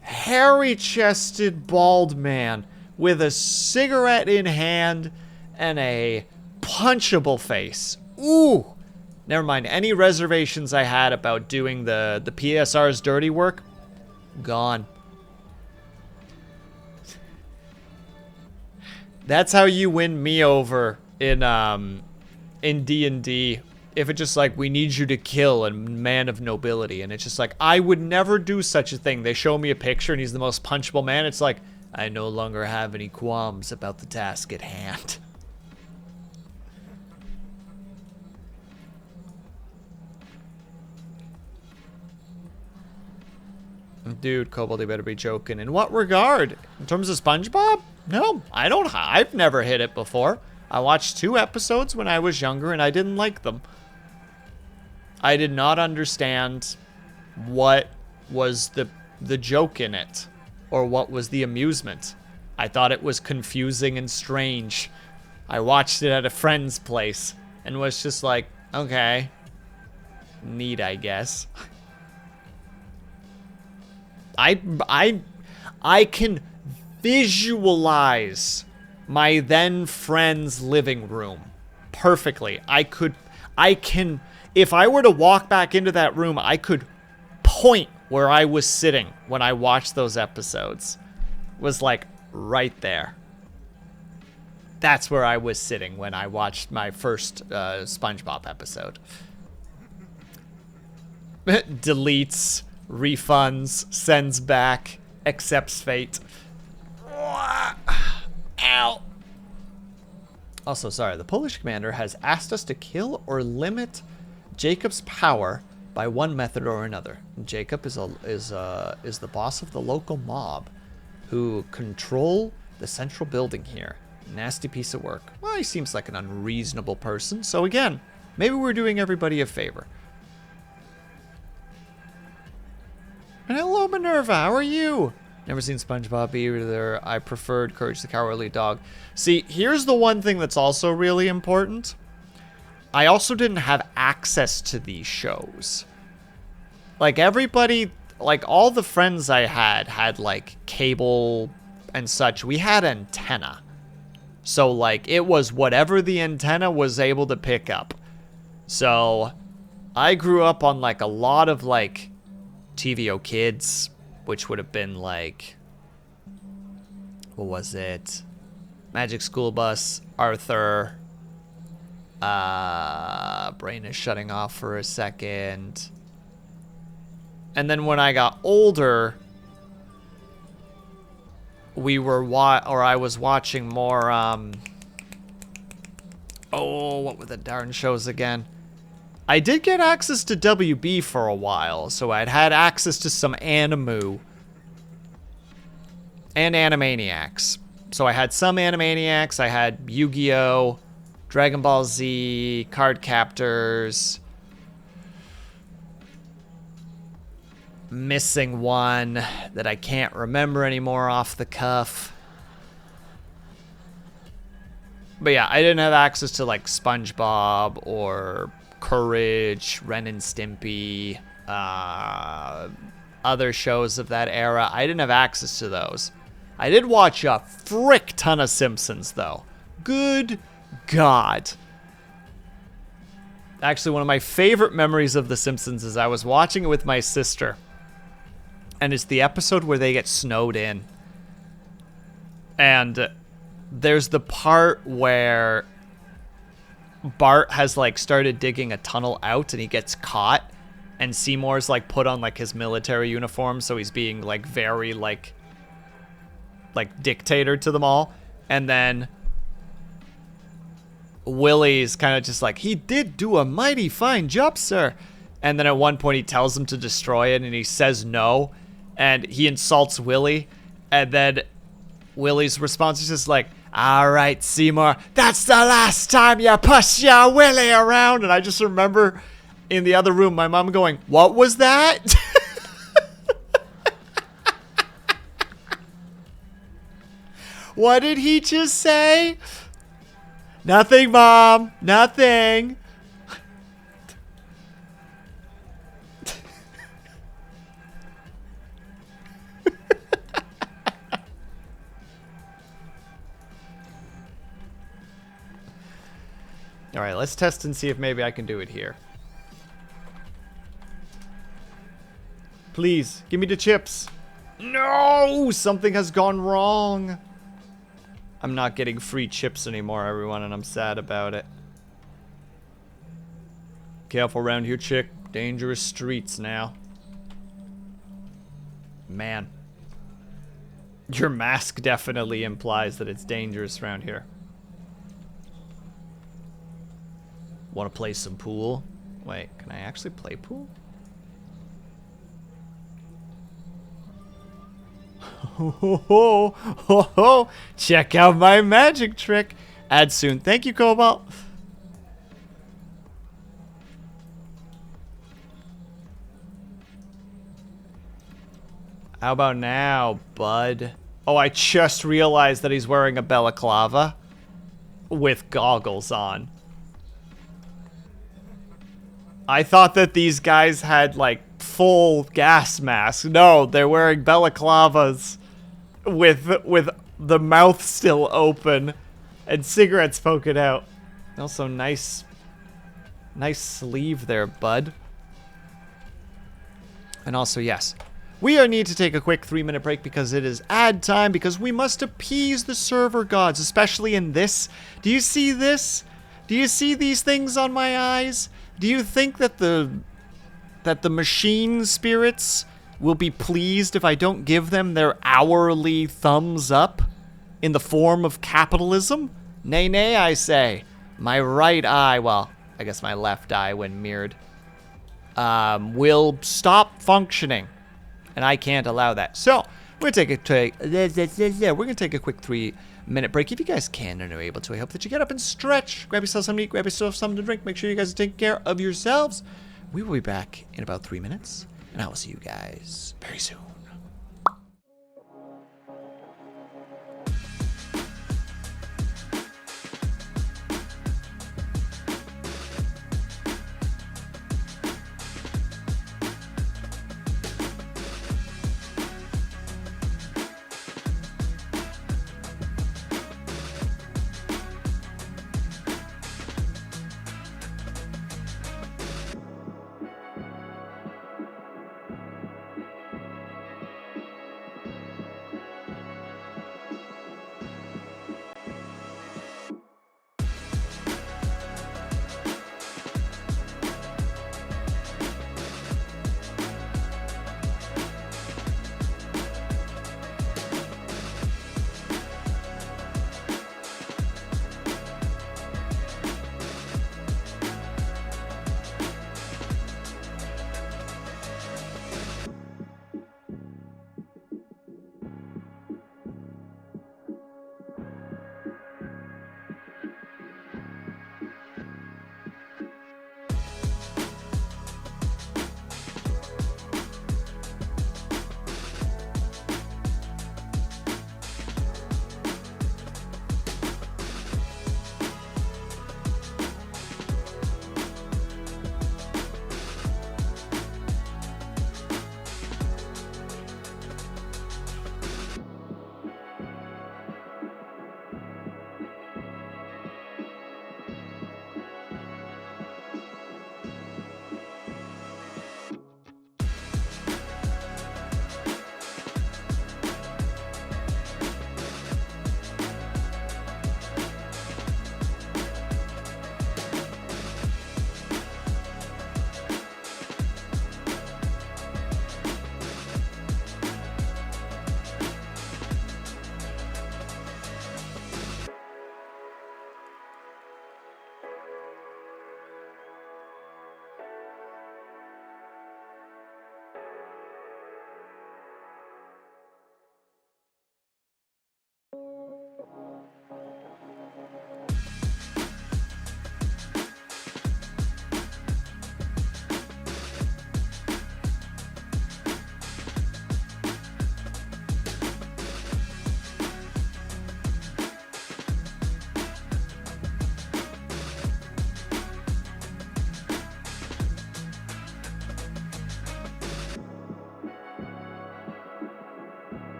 hairy-chested, bald man with a cigarette in hand and a punchable face. Ooh. Never mind. Any reservations I had about doing the PSR's dirty work, gone. That's how you win me over in D&D. If it's just like, we need you to kill a man of nobility, and it's just like, I would never do such a thing. They show me a picture and he's the most punchable man. It's like, I no longer have any qualms about the task at hand. Dude, Cobalt, you better be joking. In what regard? In terms of SpongeBob? No, I don't. I've never hit it before. I watched 2 episodes when I was younger and I didn't like them. I did not understand what was the joke in it. Or what was the amusement? I thought it was confusing and strange. I watched it at a friend's place and was just like, okay, neat, I guess. I can visualize my then friend's living room perfectly. If I were to walk back into that room, I could point where I was sitting when I watched those episodes. It was like right there. That's where I was sitting when I watched my first SpongeBob episode. Deletes, refunds, sends back, accepts fate. Ow. Also, sorry, the Polish commander has asked us to kill or limit Jacob's power by one method or another. Jacob is the boss of the local mob who control the central building here. Nasty piece of work. Well, he seems like an unreasonable person. So again, maybe we're doing everybody a favor. And hello, Minerva. How are you? Never seen SpongeBob either. I preferred Courage the Cowardly Dog. See, here's the one thing that's also really important. I also didn't have access to these shows. Like everybody, like all the friends I had like cable and such. We had antenna. So like it was whatever the antenna was able to pick up. So I grew up on like a lot of like TVO Kids, which would have been like, what was it? Magic School Bus, Arthur. Brain is shutting off for a second. And then when I got older, I was watching more, what were the darn shows again? I did get access to WB for a while, so I'd had access to some Animu and Animaniacs. So I had some Animaniacs, I had Yu-Gi-Oh!, Dragon Ball Z, Card Captors. Missing one that I can't remember anymore off the cuff. But yeah, I didn't have access to like SpongeBob or Courage, Ren and Stimpy, other shows of that era. I didn't have access to those. I did watch a frick ton of Simpsons though. Good God. Actually, one of my favorite memories of The Simpsons is I was watching it with my sister. And it's the episode where they get snowed in. And there's the part where Bart has like started digging a tunnel out and he gets caught. And Seymour's like put on like his military uniform. So he's being like very like dictator to them all. And then Willie's kind of just like, he did do a mighty fine job, sir. And then at one point he tells him to destroy it and he says no. And he insults Willie. And then Willie's response is just like, all right, Seymour, that's the last time you push your Willie around. And I just remember in the other room, my mom going, what was that? What did he just say? Nothing, Mom. Nothing. All right, let's test and see if maybe I can do it here. Please, give me the chips. No, something has gone wrong. I'm not getting free chips anymore, everyone, and I'm sad about it. Careful around here, chick. Dangerous streets now. Man. Your mask definitely implies that it's dangerous around here. Want to play some pool? Wait, can I actually play pool? Ho, ho, ho, ho, ho. Check out my magic trick. Add soon. Thank you, Cobalt. How about now, bud? Oh, I just realized that he's wearing a balaclava with goggles on. I thought that these guys had, like, full gas masks. No, they're wearing balaclavas with the mouth still open and cigarettes poking out. Also, nice sleeve there, bud. And also, yes, we need to take a quick 3-minute break because it is ad time, because we must appease the server gods, especially in this. Do you see this? Do you see these things on my eyes? Do you think that the machine spirits will be pleased if I don't give them their hourly thumbs up in the form of capitalism? Nay, nay, I say. My right eye, well, I guess my left eye when mirrored, will stop functioning, and I can't allow that. So we're gonna take a quick 3-minute break if you guys can and are able to. I hope that you get up and stretch, grab yourself something to eat, grab yourself something to drink. Make sure you guys are taking care of yourselves. We will be back in about 3 minutes, and I will see you guys very soon.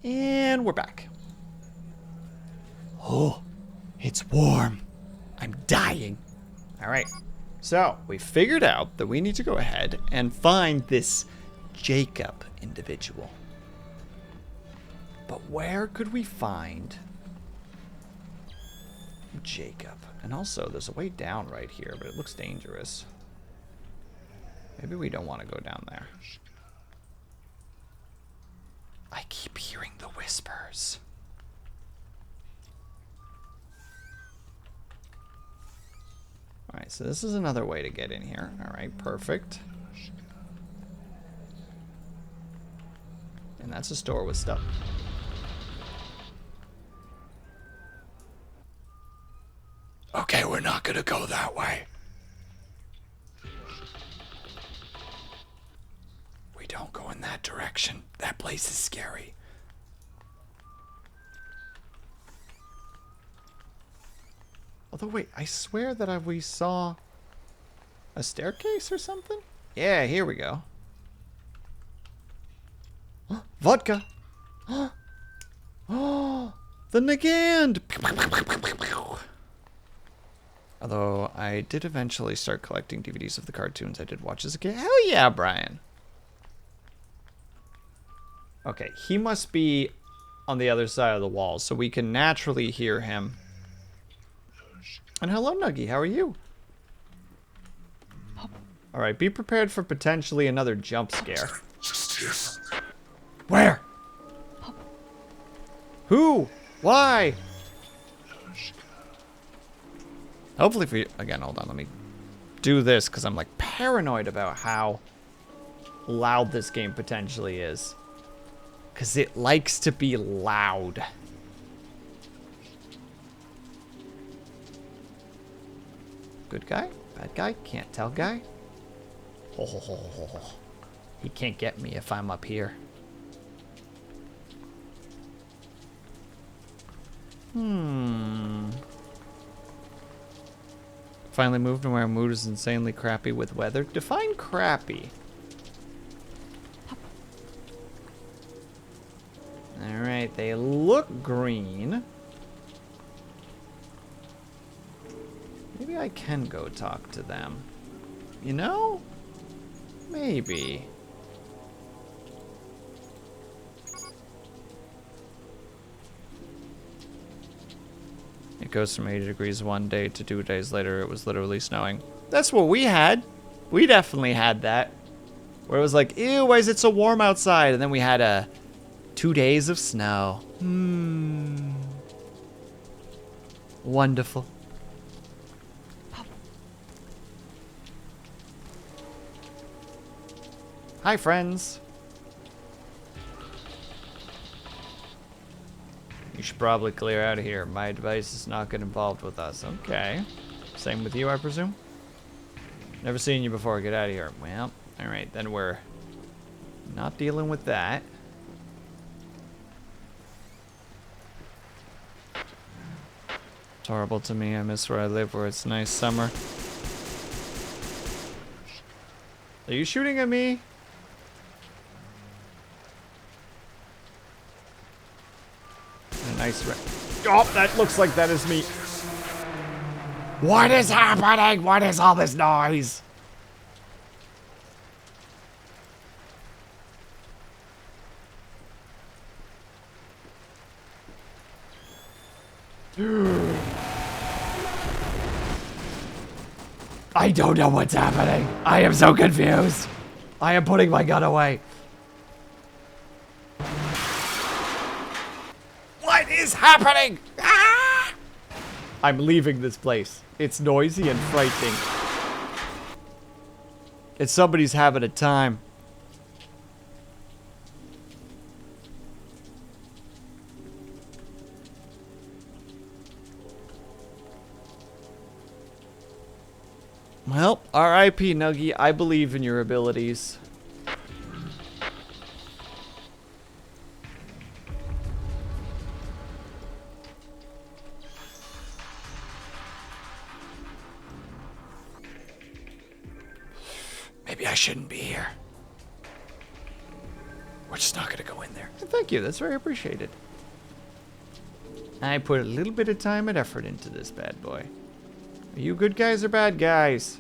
And we're back. Oh, it's warm. I'm dying. All right. So we figured out that we need to go ahead and find this Jacob individual. But where could we find Jacob? And also, there's a way down right here, but it looks dangerous. Maybe we don't want to go down there. I keep hearing the whispers. Alright, so this is another way to get in here. Alright, perfect. And that's a store with stuff. Okay, we're not gonna go that way. We don't go in that direction. That place is scary. Although, wait, I swear that we saw a staircase or something? Yeah, here we go. Vodka! Oh, the Nagand! Although, I did eventually start collecting DVDs of the cartoons I did watch as a kid. Hell yeah, Brian! Okay, he must be on the other side of the wall, so we can naturally hear him. And hello, Nuggy, how are you? Alright, be prepared for potentially another jump scare. Where? Who? Why? Hopefully for you. Again, hold on, let me do this, because I'm like paranoid about how loud this game potentially is. Because it likes to be loud. Good guy? Bad guy? Can't tell guy? Oh, he can't get me if I'm up here. Finally moved to where our mood is insanely crappy with weather. Define crappy. Alright, they look green. Maybe I can go talk to them. You know? Maybe. It goes from 80 degrees one day to 2 days later it was literally snowing. That's what we had. We definitely had that. Where it was like, ew, why is it so warm outside? And then we had 2 days of snow. Wonderful. Hi, friends. You should probably clear out of here. My device is not get involved with us. Okay. Same with you, I presume? Never seen you before. Get out of here. Well, alright. Then we're not dealing with that. It's horrible to me. I miss where I live, where it's nice summer. Are you shooting at me? Nice. Oh, that looks like that is me. What is happening? What is all this noise? I don't know what's happening. I am so confused. I am putting my gun away. What is happening? Ah! I'm leaving this place. It's noisy and frightening. It's somebody's having a time. Well, R.I.P. Nuggy. I believe in your abilities. Maybe I shouldn't be here. We're just not gonna go in there. And thank you, that's very appreciated. I put a little bit of time and effort into this bad boy. Are you good guys or bad guys?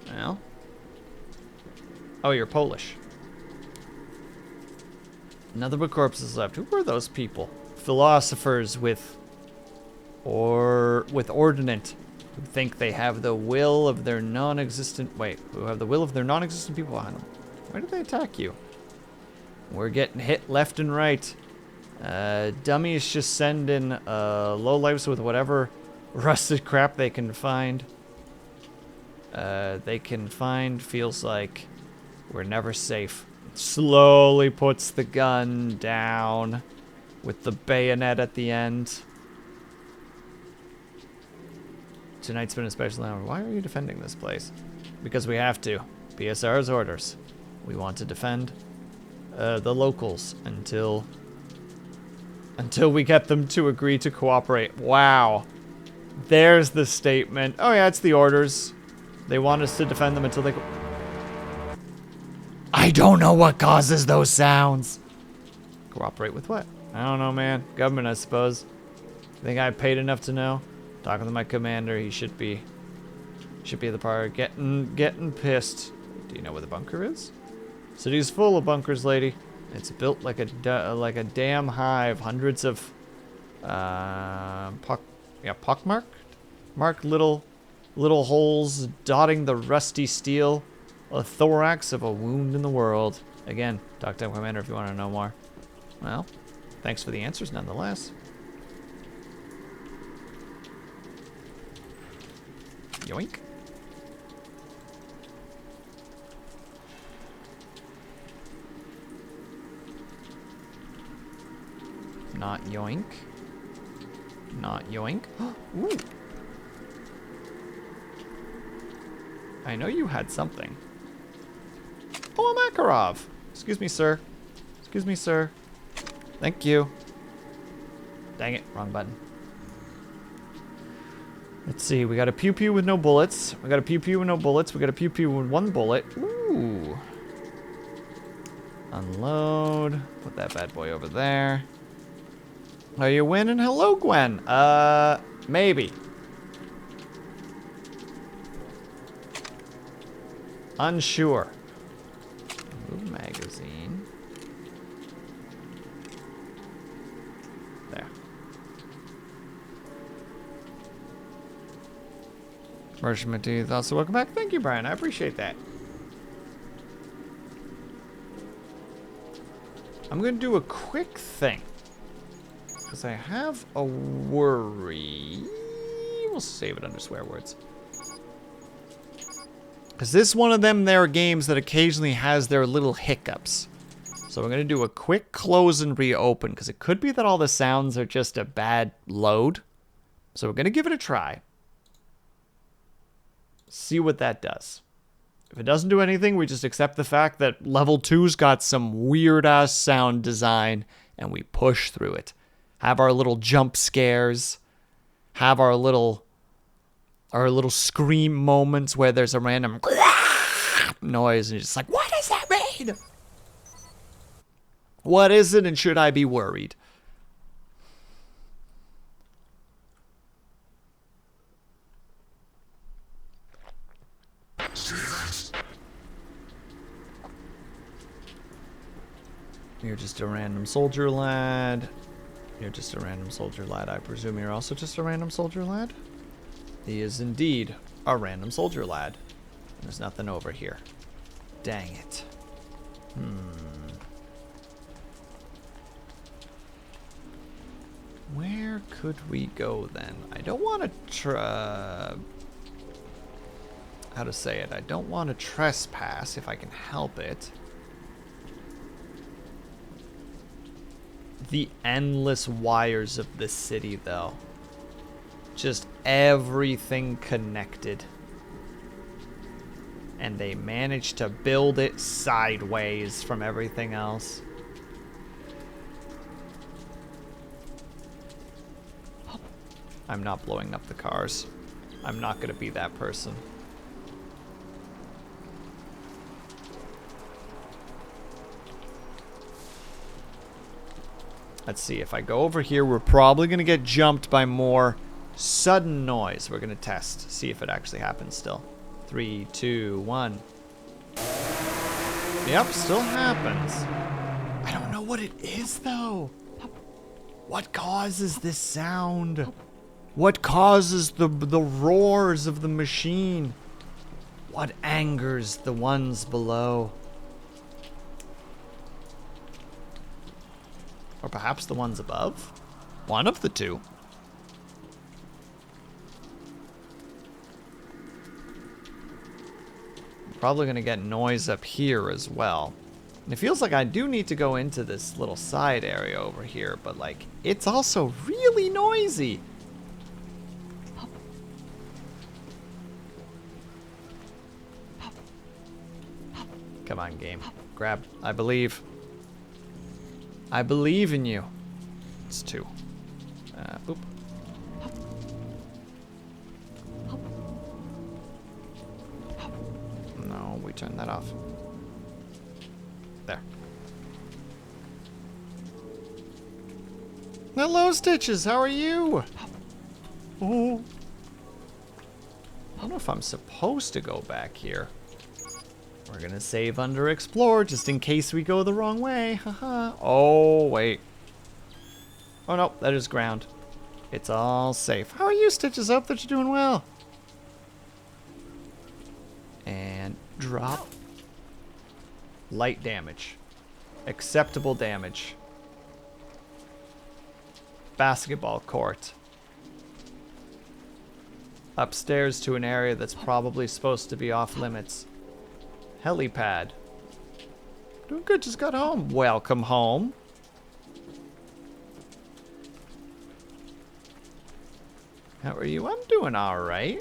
Well. Oh, you're Polish. Nothing but corpses left. Who were those people? Philosophers with ordinate, who think they have the will of their non-existent, who have the will of their non-existent people behind them. Why did they attack you? We're getting hit left and right. Dummies just send in lowlifes with whatever rusted crap they can find. Feels like we're never safe. Slowly puts the gun down with the bayonet at the end. Tonight's been a special hour. Why are you defending this place? Because we have to. PSR's orders. We want to defend the locals until we get them to agree to cooperate. Wow. There's the statement. Oh yeah, it's the orders. They want us to defend them until they... I don't know what causes those sounds. Cooperate with what? I don't know, man. Government, I suppose. Think I paid enough to know? Talking to my commander, he should be at the park. Getting pissed. Do you know where the bunker is? City's full of bunkers, lady. It's built like a damn hive. Hundreds of pockmarked little holes dotting the rusty steel. A thorax of a wound in the world. Again, talk to my commander if you want to know more. Well, thanks for the answers nonetheless. Yoink. Not yoink. Not yoink. Ooh. I know you had something. Oh, a Makarov. Excuse me, sir. Excuse me, sir. Thank you. Dang it, wrong button. Let's see, we got a pew-pew with no bullets. We got a pew-pew with no bullets. We got a pew-pew with one bullet. Ooh. Unload. Put that bad boy over there. Are you winning? Hello, Gwen. Maybe. Unsure. Move magazine. There. Merchant Teeth also welcome back. Thank you, Brian. I appreciate that. I'm going to do a quick thing. Because I have a worry. We'll save it under swear words. Because this is one of them there games that occasionally has their little hiccups. So we're going to do a quick close and reopen. Because it could be that all the sounds are just a bad load. So we're going to give it a try. See what that does. If it doesn't do anything, we just accept the fact that level 2's got some weird-ass sound design. And we push through it. Have our little jump scares. Have our little scream moments where there's a random noise and you're just like, what does that mean? What is it and should I be worried? You're just a random soldier lad. You're just a random soldier lad. I presume you're also just a random soldier lad? He is indeed a random soldier lad. There's nothing over here. Dang it. Where could we go then? I don't want to how to say it? I don't want to trespass if I can help it. The endless wires of this city, though. Just everything connected. And they managed to build it sideways from everything else. I'm not blowing up the cars. I'm not going to be that person. Let's see, if I go over here, we're probably going to get jumped by more sudden noise. We're going to test, see if it actually happens still. 3, 2, 1. Yep, still happens. I don't know what it is, though. What causes this sound? What causes the roars of the machine? What angers the ones below? Or perhaps the ones above? One of the two. Probably going to get noise up here as well. And it feels like I do need to go into this little side area over here, but like, it's also really noisy. Come on, game. Grab. I believe. I believe in you. It's 2. Oop. No, we turned that off. There. Hello, Stitches. How are you? Oh. I don't know if I'm supposed to go back here. We're gonna save under explore just in case we go the wrong way. Haha. Oh, wait. Oh, no. That is ground. It's all safe. How are you, Stitches? I hope that you're doing well. And drop. Light damage. Acceptable damage. Basketball court. Upstairs to an area that's probably supposed to be off limits. Helipad. Doing good, just got home. Welcome home. How are you? I'm doing alright.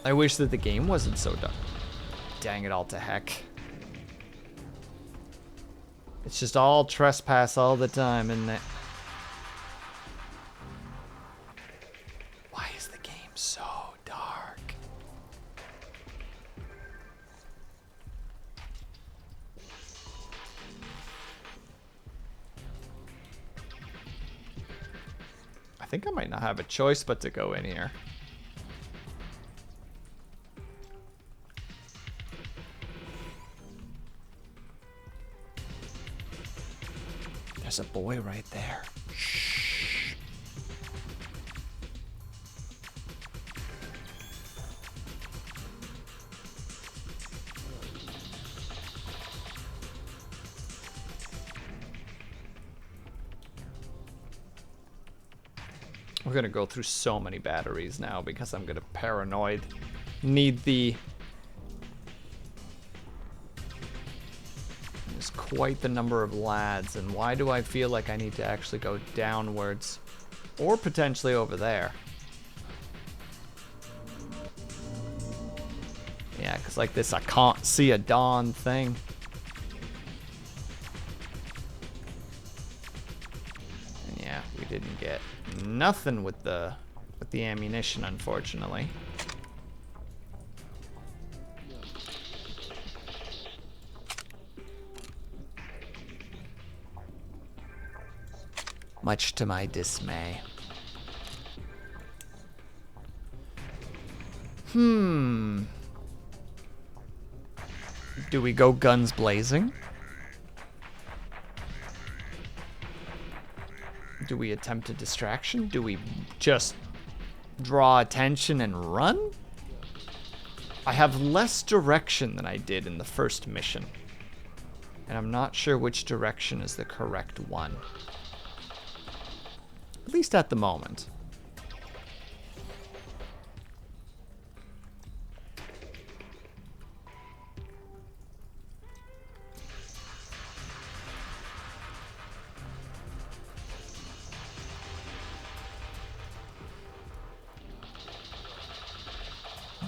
I wish that the game wasn't so dark. Dang it all to heck. It's just all trespass all the time, isn't it? Why is the game so dark? I think I might not have a choice but to go in here. There's a boy right there. Shh. We're gonna go through so many batteries now because I'm gonna paranoid. Need the... There's quite the number of lads, and why do I feel like I need to actually go downwards? Or potentially over there. Yeah, because like this I can't see a dawn thing. And yeah, we didn't get nothing with the ammunition, unfortunately. Much to my dismay. Do we go guns blazing? Do we attempt a distraction? Do we just draw attention and run? I have less direction than I did in the first mission. And I'm not sure which direction is the correct one. At least at the moment.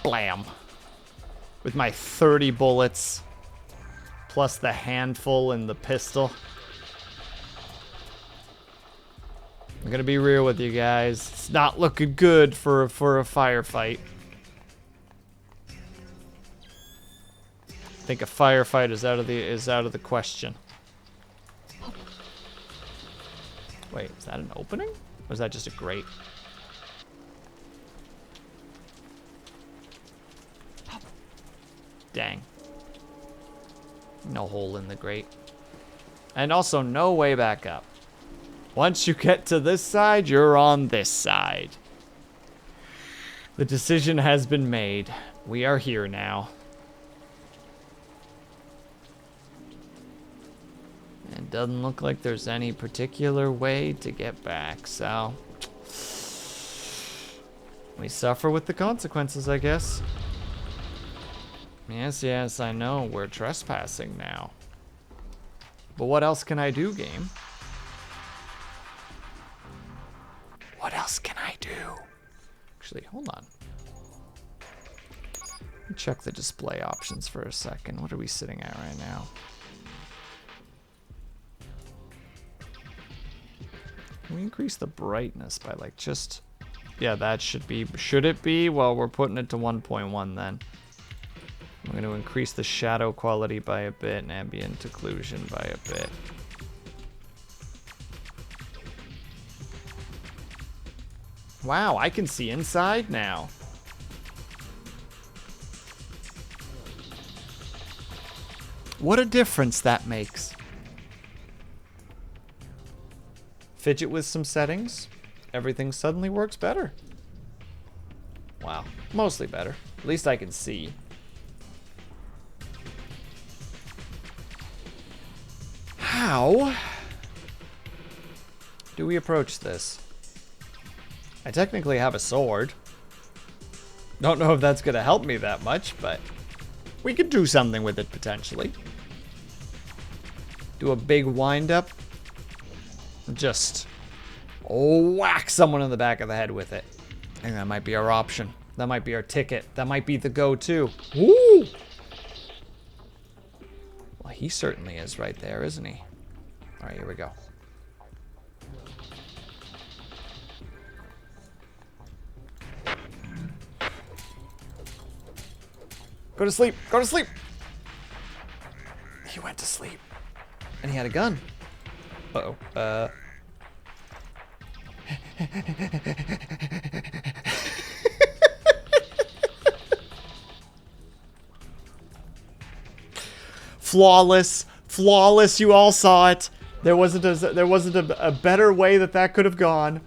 Blam. With my 30 bullets, plus the handful in the pistol. I'm gonna be real with you guys. It's not looking good for a firefight. I think a firefight is out of the question. Wait, is that an opening? Or is that just a grate? Dang. No hole in the grate. And also no way back up. Once you get to this side, you're on this side. The decision has been made. We are here now. It doesn't look like there's any particular way to get back, so we suffer with the consequences, I guess. Yes, I know, we're trespassing now. But what else can I do, game? What else can I do? Actually, hold on. Let me check the display options for a second. What are we sitting at right now? Can we increase the brightness by like just... Yeah, that should be... Should it be? Well, we're putting it to 1.1 then. I'm going to increase the shadow quality by a bit and ambient occlusion by a bit. Wow, I can see inside now. What a difference that makes. Fidget with some settings. Everything suddenly works better. Wow, mostly better. At least I can see. How do we approach this? I technically have a sword. Don't know if that's gonna help me that much, but we could do something with it potentially. Do a big wind up. Just whack someone in the back of the head with it. I think that might be our option. That might be our ticket. That might be the go-to. Woo! Well, he certainly is right there, isn't he? All right, here we go. Go to sleep. Go to sleep. He went to sleep. And he had a gun. Uh-oh. Flawless. Flawless. You all saw it. There wasn't a better way that could have gone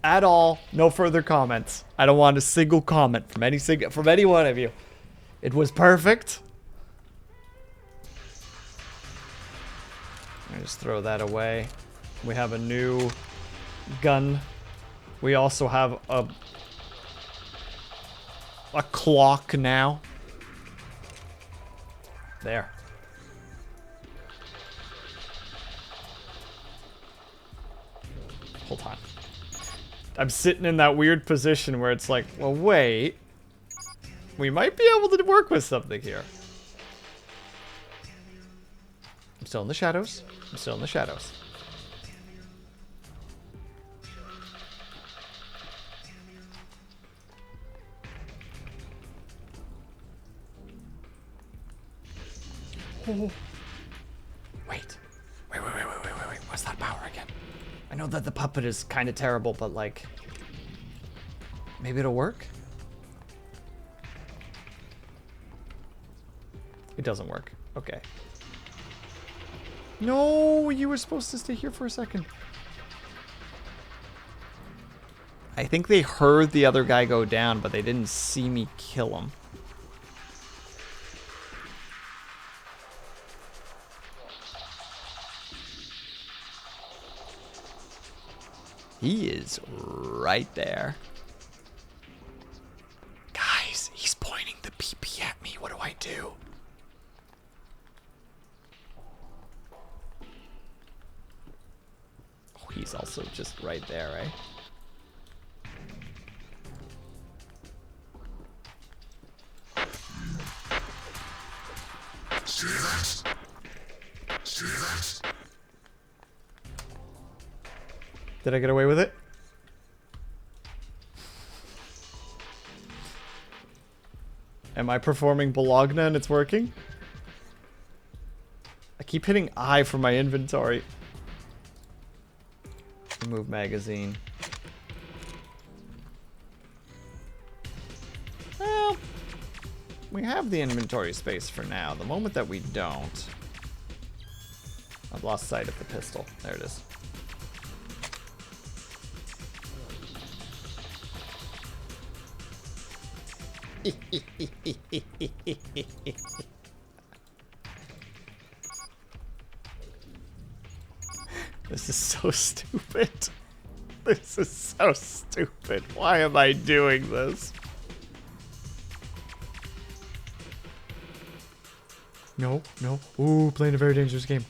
at all. No further comments. I don't want a single comment from any one of you. It was perfect. I just throw that away. We have a new gun. We also have a clock now. There. Hold on. I'm sitting in that weird position where it's like, well, wait. We might be able to work with something here. I'm still in the shadows. I'm still in the shadows. Oh. Wait. Wait. What's that power again? I know that the puppet is kind of terrible, but like... Maybe it'll work? It doesn't work. Okay. No, you were supposed to stay here for a second. I think they heard the other guy go down, but they didn't see me kill him. He is right there. Guys, he's pointing the PP at me. What do I do? Oh, he's also just right there, right? Did I get away with it? Am I performing Bologna and it's working? I keep hitting I for my inventory. Remove magazine. Well, we have the inventory space for now. The moment that we don't... I've lost sight of the pistol. There it is. This is so stupid. This is so stupid. Why am I doing this? No, no. Ooh, playing a very dangerous game.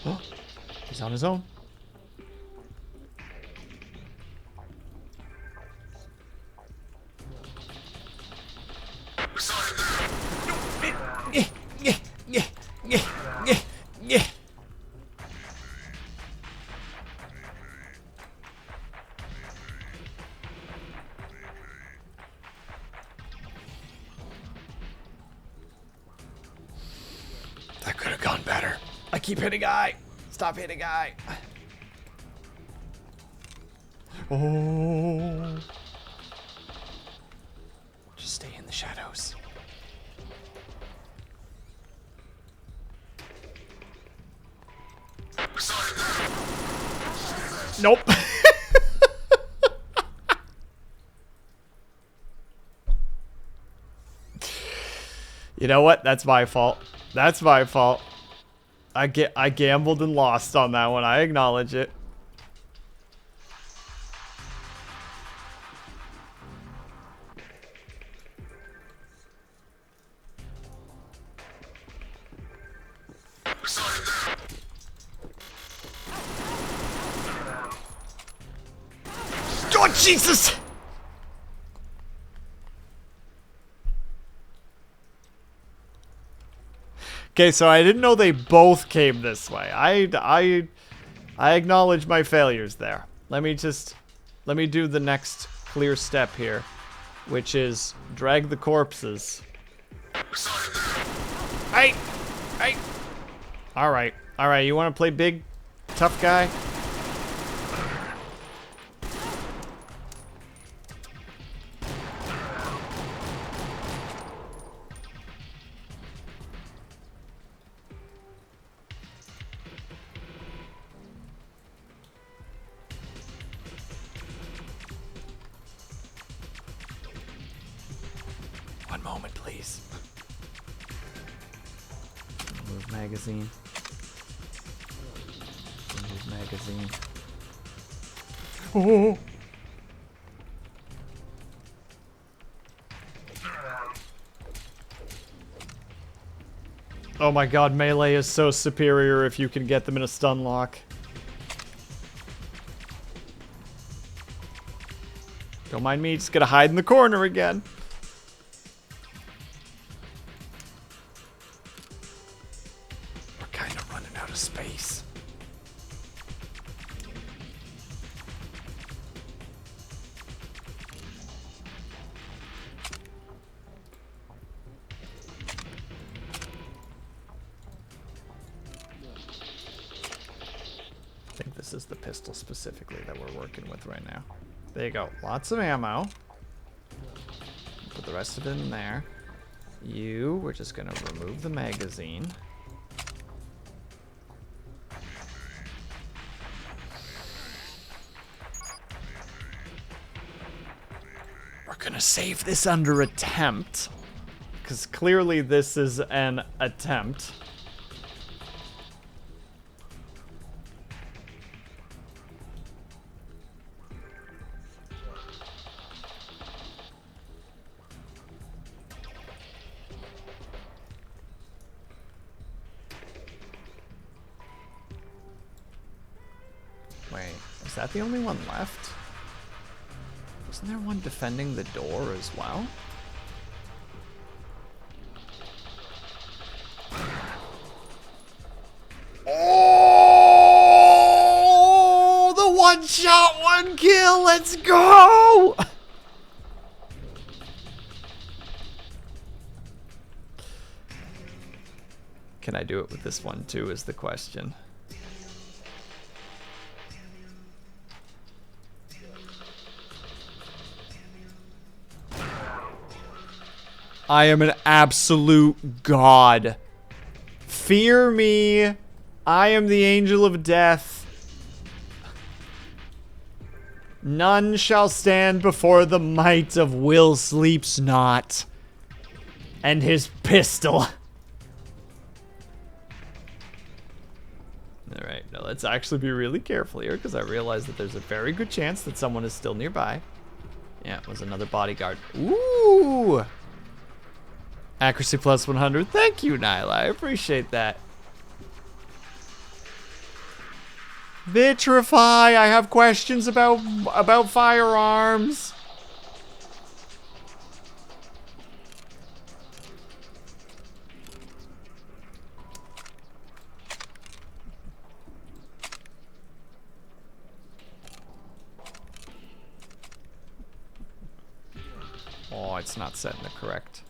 Oh, he's on his own. That could have gone better. I keep hitting I. Stop hitting I. Oh. Just stay in the shadows. Nope. You know what? That's my fault. That's my fault. I gambled and lost on that one. I acknowledge it. Oh, Jesus! Okay, so I didn't know they both came this way. I acknowledge my failures there. Let me do the next clear step here, which is drag the corpses. Hey! Alright, you wanna play big, tough guy? One moment, please. Remove magazine. Remove magazine. Oh! Oh my god, melee is so superior if you can get them in a stun lock. Don't mind me, just gonna hide in the corner again. We're kind of running out of space. I think this is the pistol specifically that we're working with right now. There you go. Lots of ammo. Put the rest of it in there. We're just gonna remove the magazine. We're gonna save this under attempt, because clearly this is an attempt. Wait, is that the only one left? Wasn't there one defending the door as well? One kill, let's go! Can I do it with this one too is the question. I am an absolute god. Fear me. I am the angel of death. None shall stand before the might of WillSleepsNot and his pistol. Alright, now let's actually be really careful here because I realize that there's a very good chance that someone is still nearby. Yeah, it was another bodyguard. Ooh! Accuracy plus 100. Thank you, Nyla. I appreciate that. Vitrify, I have questions about firearms. Oh, it's not setting it correct.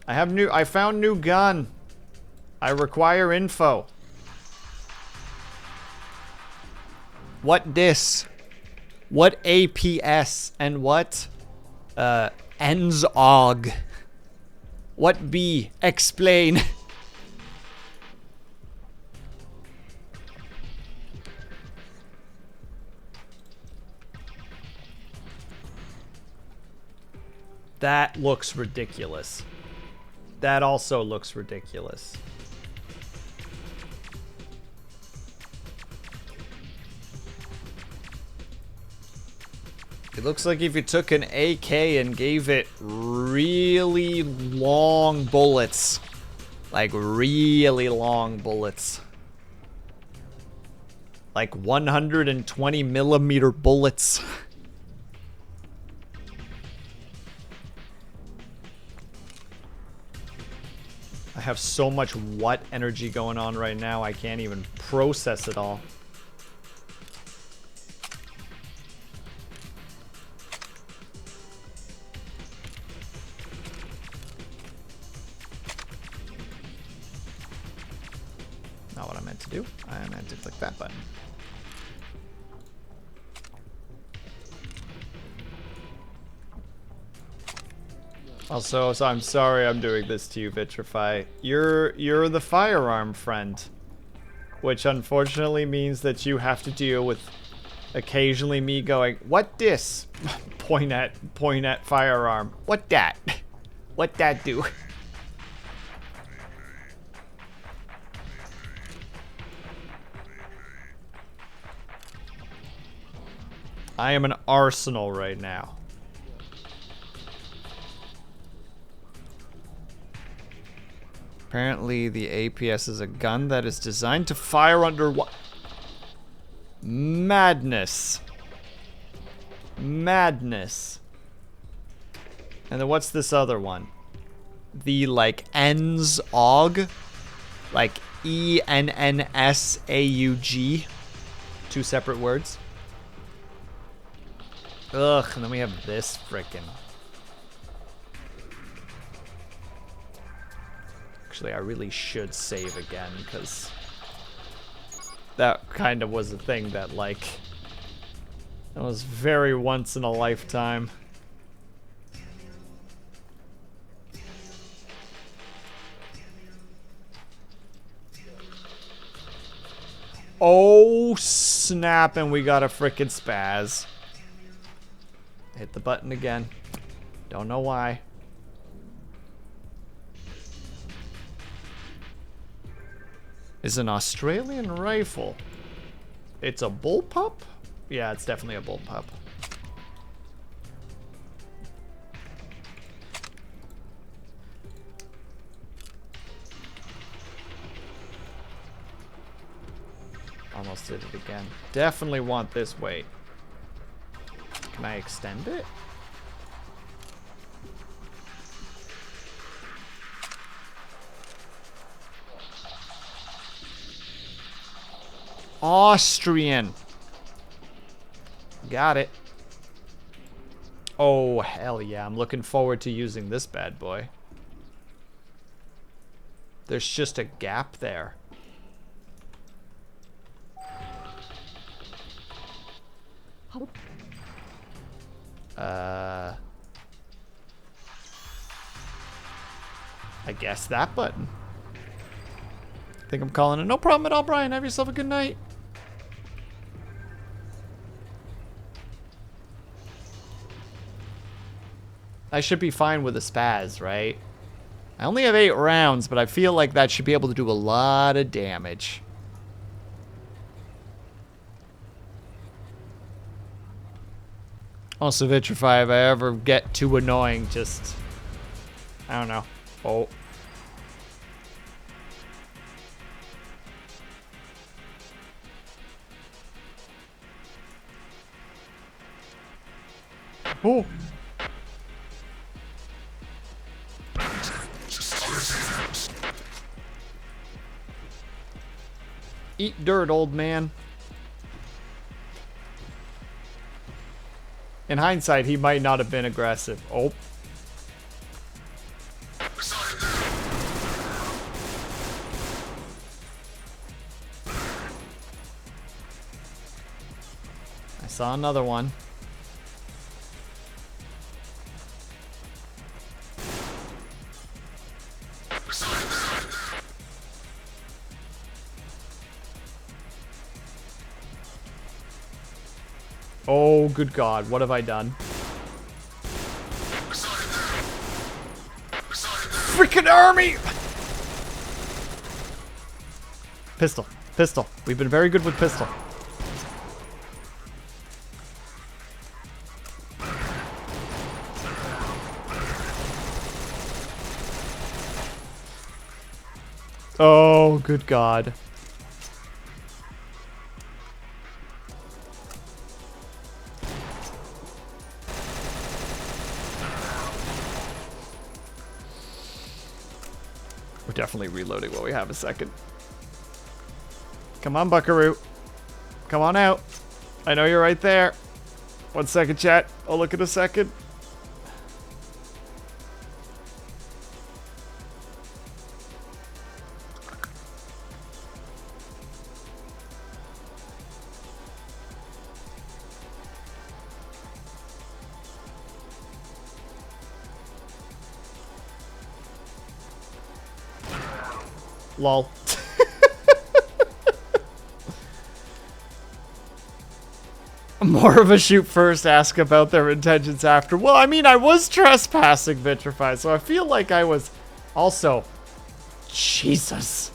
I found new gun. I require info. What dis? What APS? And what ENS AUG? What B? Explain. That looks ridiculous. That also looks ridiculous. It looks like if you took an AK and gave it really long bullets. Like really long bullets. Like 120 millimeter bullets. I have so much what energy going on right now, I can't even process it all. Not what I meant to do. I meant to click that button. Also, so I'm sorry I'm doing this to you, Vitrify. You're the firearm friend. Which unfortunately means that you have to deal with occasionally me going, what dis? point at firearm. What that? What that do? I am an arsenal right now. Apparently the APS is a gun that is designed to fire under what? Madness. Madness. And then what's this other one? The like ENS AUG? Like ENNSAUG. Two separate words. Ugh, and then we have this frickin'. Actually, I really should save again, because that kind of was a thing that, like, that was very once in a lifetime. Oh, snap, and we got a frickin' spaz. Hit the button again. Don't know why. Is an Australian rifle. It's a bullpup? Yeah, it's definitely a bullpup. Almost did it again. Definitely want this weight. Can I extend it? Austrian. Got it. Oh, hell yeah. I'm looking forward to using this bad boy. There's just a gap there. I guess that button. I think I'm calling it. No problem at all, Brian. Have yourself a good night. I should be fine with a spaz, right? I only have 8 rounds, but I feel like that should be able to do a lot of damage. Also, Vitrify, if I ever get too annoying, just... I don't know. Oh. Oh. Eat dirt, old man. In hindsight, he might not have been aggressive. Oh. I saw another one. Oh, good God. What have I done? Freaking army! Pistol. Pistol. We've been very good with pistol. Oh, good God. We're definitely reloading while we have a second. Come on, Buckaroo. Come on out. I know you're right there. 1 second, chat. I'll look in a second. Lol. More of a shoot first, ask about their intentions after. Well, I mean, I was trespassing, Vitrify, so I feel like I was also... Jesus.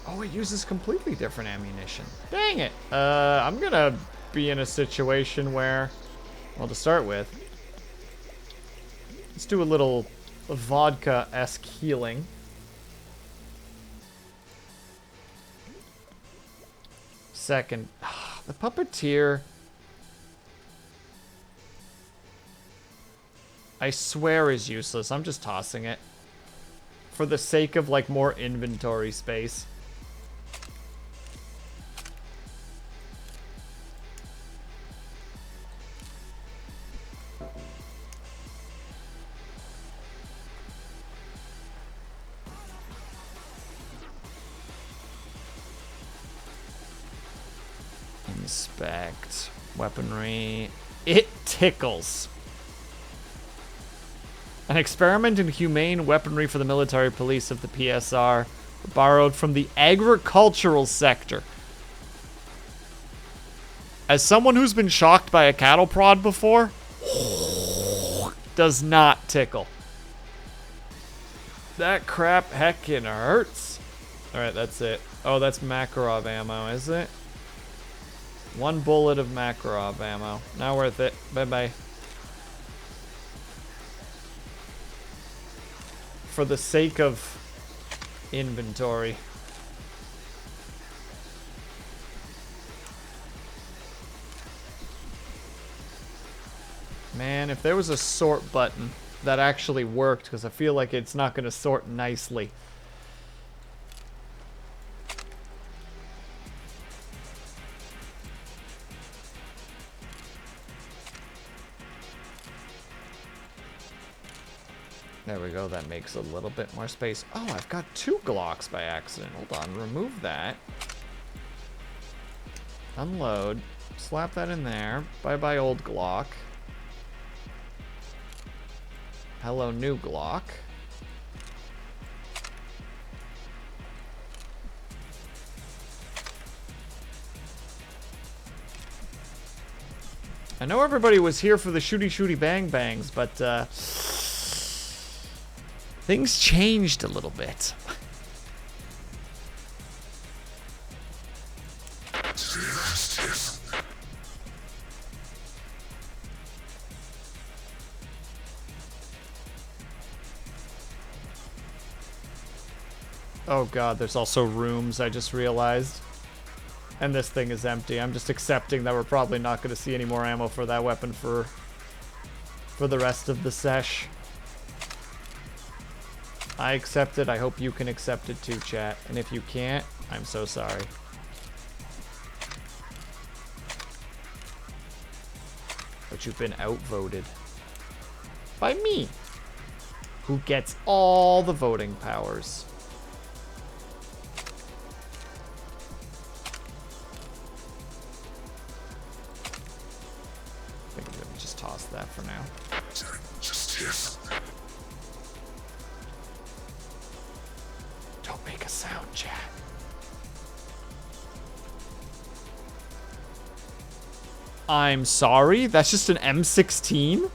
Oh, it uses completely different ammunition. Dang it. I'm gonna be in a situation where... Well, to start with, let's do a little vodka-esque healing. Second, the puppeteer. I swear is useless. I'm just tossing it. For the sake of, like, more inventory space. Inspect. Weaponry. It tickles. An experiment in humane weaponry for the military police of the PSR, borrowed from the agricultural sector. As someone who's been shocked by a cattle prod before, does not tickle. That crap heckin' hurts. Alright, that's it. Oh, that's Makarov ammo, is it? 1 bullet of Makarov ammo. Not worth it. Bye-bye. For the sake of inventory. Man, if there was a sort button that actually worked, because I feel like it's not going to sort nicely. There we go. That makes a little bit more space. Oh, I've got 2 Glocks by accident. Hold on. Remove that. Unload. Slap that in there. Bye-bye, old Glock. Hello, new Glock. I know everybody was here for the shooty bang bangs, but things changed a little bit. Oh god, there's also rooms, I just realized. And this thing is empty. I'm just accepting that we're probably not going to see any more ammo for that weapon for the rest of the sesh. I accept it. I hope you can accept it too, chat. And if you can't, I'm so sorry. But you've been outvoted. By me. Who gets all the voting powers. Toss that for now. Don't make a sound, chat. I'm sorry? That's just an M16?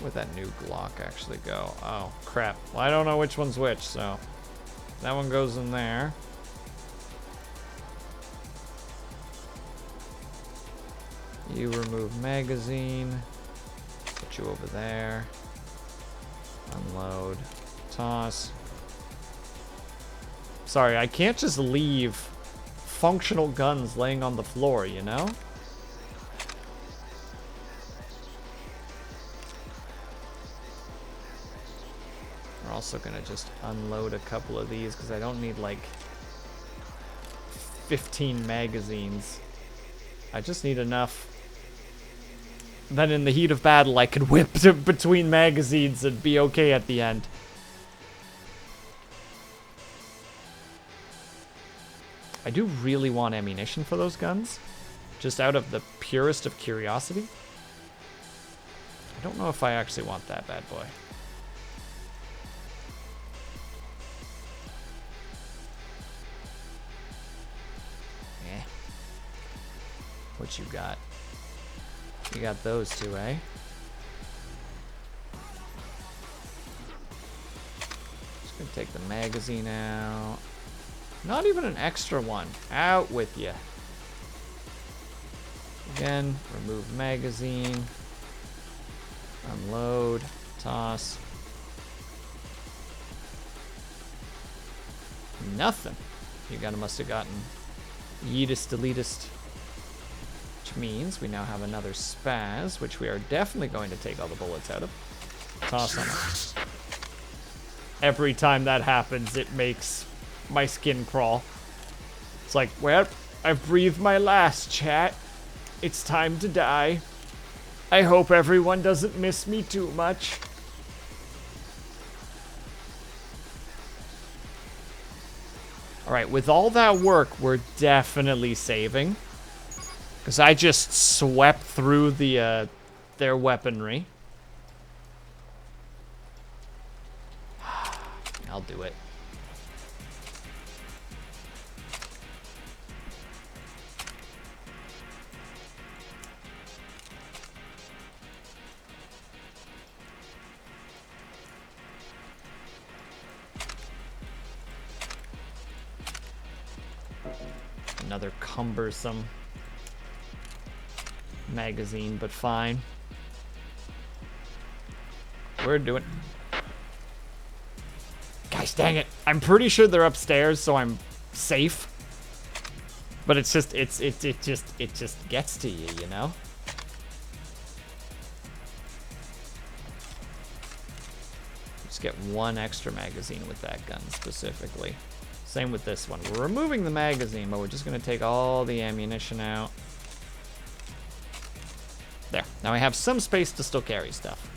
Where'd that new Glock actually go? Oh, crap. Well, I don't know which one's which, so... That one goes in there. You remove magazine. Put you over there. Unload. Toss. Sorry, I can't just leave functional guns laying on the floor, you know? We're also gonna just unload a couple of these because I don't need like 15 magazines. I just need enough. Then in the heat of battle, I can whip between magazines and be okay at the end. I do really want ammunition for those guns. Just out of the purest of curiosity. I don't know if I actually want that bad boy. Eh. What you got? You got those two, eh? Just gonna take the magazine out. Not even an extra one. Out with you. Again, remove magazine. Unload. Toss. Nothing. You must have gotten yeetest deletest. Which means we now have another spaz, which we are definitely going to take all the bullets out of. Toss on it. Every time that happens, it makes my skin crawl. It's like, well, I've breathed my last, chat. It's time to die. I hope everyone doesn't miss me too much. Alright, with all that work, we're definitely saving. Because I just swept through the their weaponry. I'll do it. Another cumbersome magazine, but fine. We're doing. Guys, dang it! I'm pretty sure they're upstairs, so I'm safe. But it's just, it just gets to you, you know. Just get one extra magazine with that gun specifically. Same with this one. We're removing the magazine, but we're just gonna take all the ammunition out. There. Now I have some space to still carry stuff.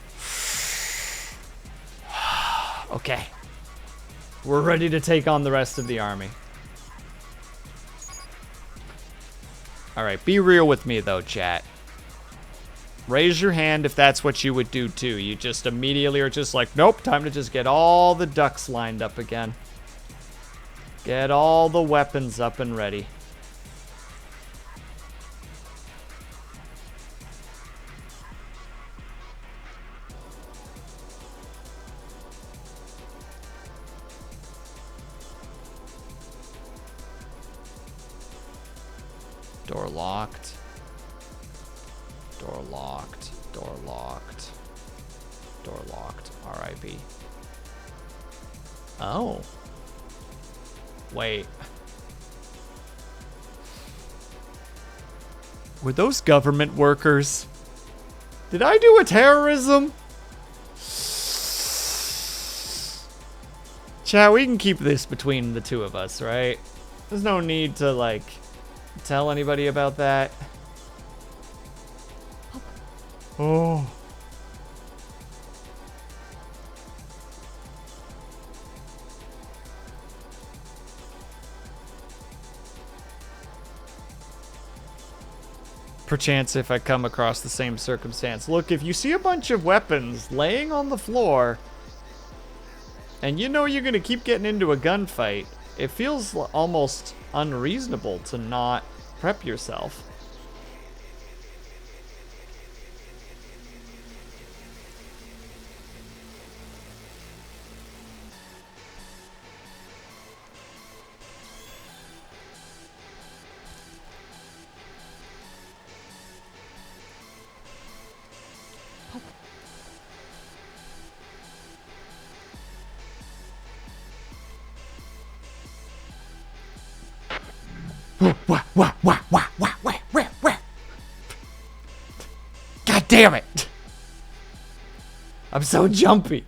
Okay. We're ready to take on the rest of the army. Alright, be real with me though, chat. Raise your hand if that's what you would do too. You just immediately are just like, nope, time to just get all the ducks lined up again. Get all the weapons up and ready. Door locked. Door locked. Door locked. Door locked. R.I.P. Oh. Wait. Were those government workers? Did I do a terrorism? Chat, we can keep this between the two of us, right? There's no need to, like, tell anybody about that. Oh. Perchance if I come across the same circumstance. Look, if you see a bunch of weapons laying on the floor, and you know you're gonna keep getting into a gunfight, it feels almost unreasonable to not prep yourself. God damn it! I'm so jumpy.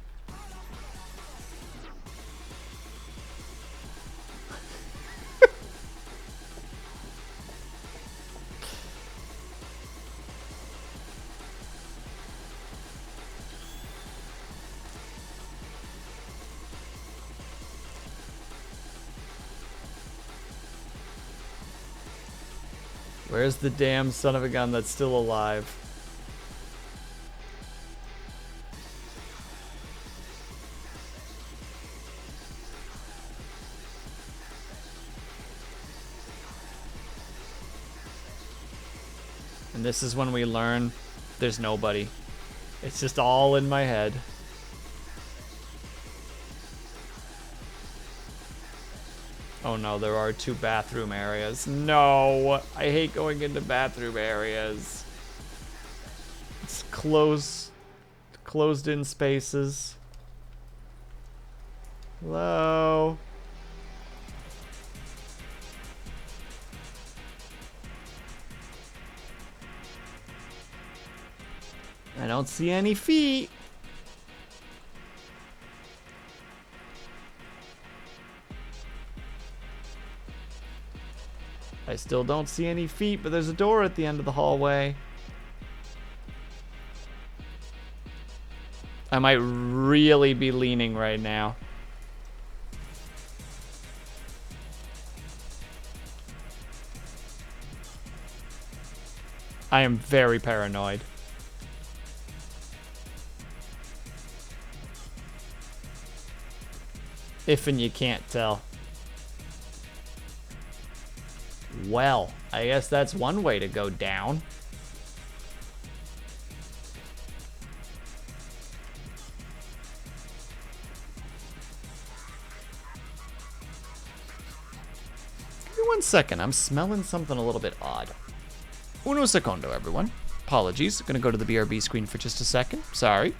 Where's the damn son of a gun that's still alive? And this is when we learn there's nobody. It's just all in my head. Oh no, there are 2 bathroom areas. No, I hate going into bathroom areas. It's closed in spaces. Hello? I don't see any feet. I still don't see any feet, but there's a door at the end of the hallway. I might really be leaning right now. I am very paranoid. If and you can't tell. Well, I guess that's one way to go down. Give me 1 second, I'm smelling something a little bit odd. Uno secondo, everyone. Apologies, gonna go to the BRB screen for just a second. Sorry.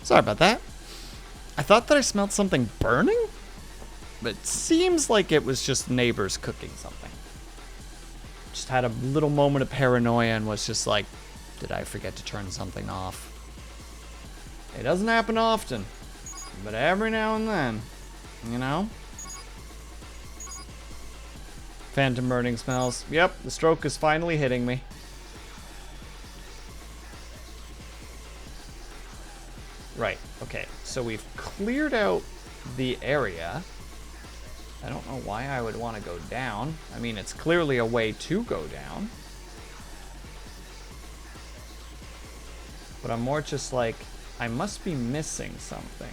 Sorry about that. I thought that I smelled something burning, but it seems like it was just neighbors cooking something. Just had a little moment of paranoia and was just like, did I forget to turn something off? It doesn't happen often, but every now and then, you know? Phantom burning smells. Yep, the stroke is finally hitting me. Right, okay, so we've cleared out the area. I don't know why I would want to go down. I mean, it's clearly a way to go down. But I'm more just like, I must be missing something.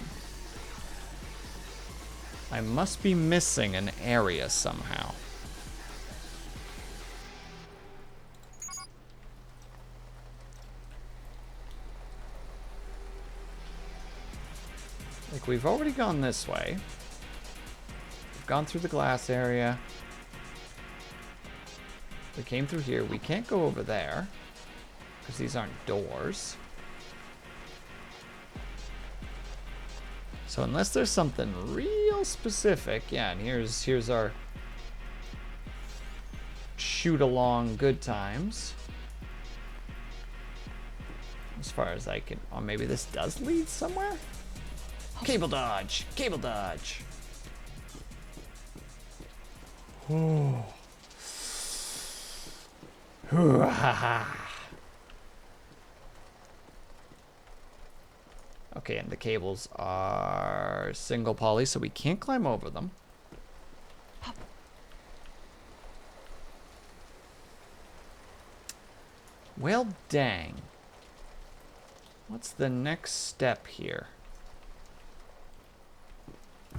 I must be missing an area somehow. Like, we've already gone this way. We've gone through the glass area. We came through here. We can't go over there, because these aren't doors. So unless there's something real specific, yeah, and here's our shoot along good times. As far as I can, oh, maybe this does lead somewhere? Cable dodge, cable dodge. Oh. Okay, and the cables are single poly, so we can't climb over them. Well, dang. What's the next step here?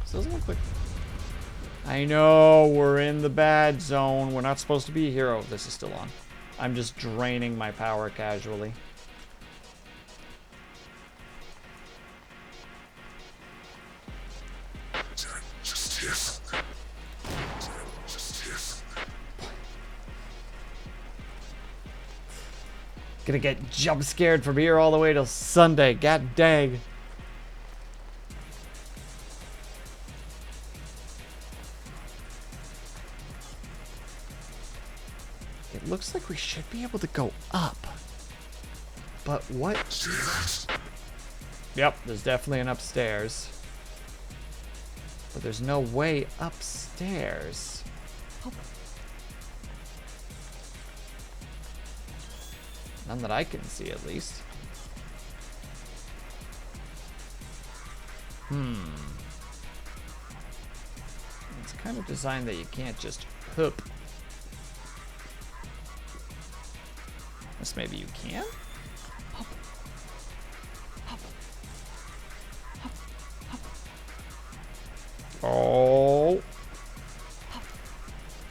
This doesn't look like... I know, we're in the bad zone. We're not supposed to be here. Oh, this is still on. I'm just draining my power casually. Gonna get jump scared from here all the way till Sunday. God dang. It looks like we should be able to go up. But what? Yep, there's definitely an upstairs. But there's no way upstairs. None that I can see, at least. It's kind of designed that you can't just hoop. Unless maybe you can? Oh.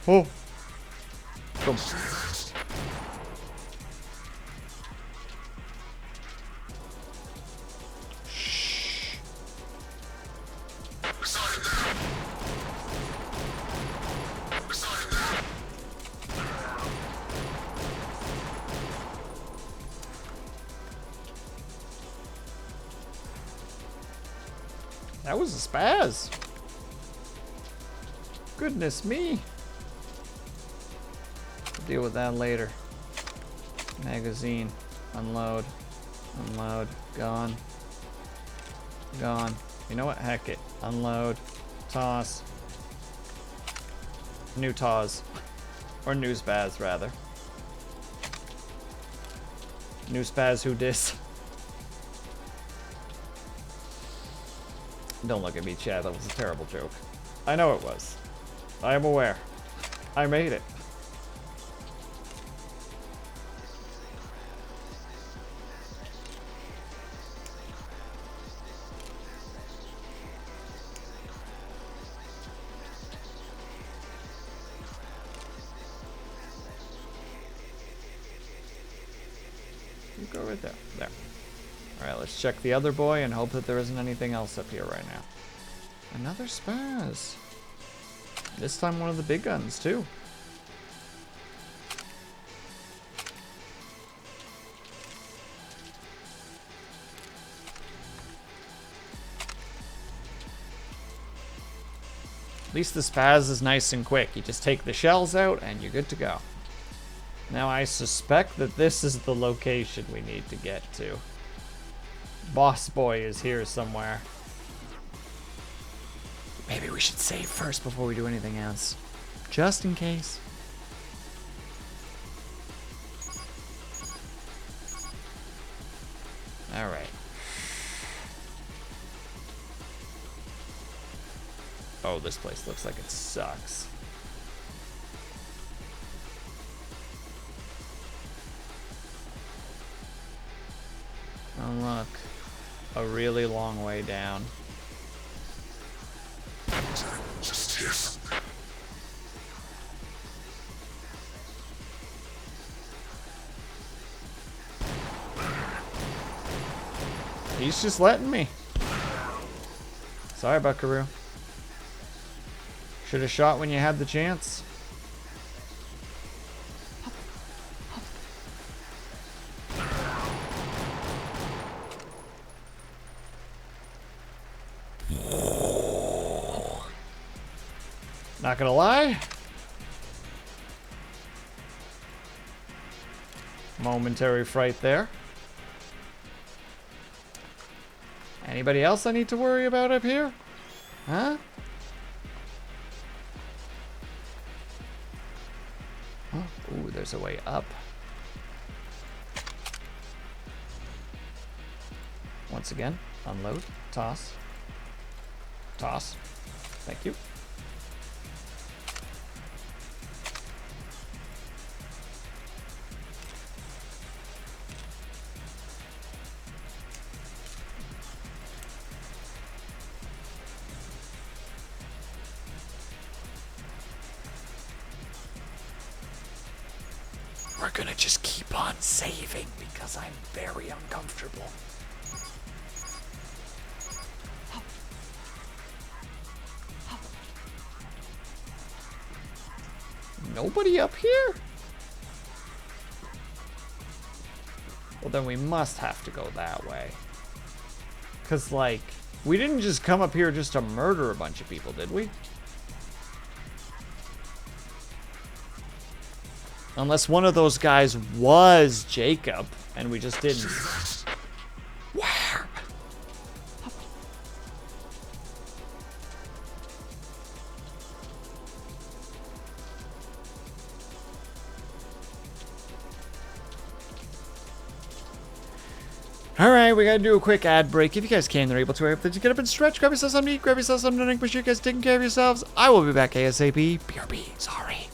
Oh. Come. That was a spaz. Goodness me. We'll deal with that later. Magazine. Unload. Unload. Gone. Gone. You know what? Heck it. Unload. Toss. New Taz. Or new spaz, rather. New spaz who dis. Don't look at me, Chad. That was a terrible joke. I know it was. I am aware. I made it. You go right there. There. Alright, let's check the other boy and hope that there isn't anything else up here right now. Another spaz. This time one of the big guns, too. At least the spaz is nice and quick. You just take the shells out and you're good to go. Now I suspect that this is the location we need to get to. Boss boy is here somewhere. Maybe we should save first before we do anything else. Just in case. Alright. Oh, this place looks like it sucks. Oh, look. A really long way down. He's just letting me. Sorry, Buckaroo. Should have shot when you had the chance. Not gonna lie. Momentary fright there. Anybody else I need to worry about up here? Huh? Oh, ooh, there's a way up. Once again, unload, toss. Toss. Thank you. We're gonna just keep on saving because I'm very uncomfortable. Nobody up here? Well, then we must have to go that way. Because, like, we didn't just come up here just to murder a bunch of people, did we? Unless one of those guys was Jacob, and we just didn't. Where? Alright, we gotta do a quick ad break. If you guys can, they're able to. If you get up and stretch, grab yourself something to eat, grab yourself something to drink, make sure you guys taking care of yourselves. I will be back ASAP. BRB, sorry.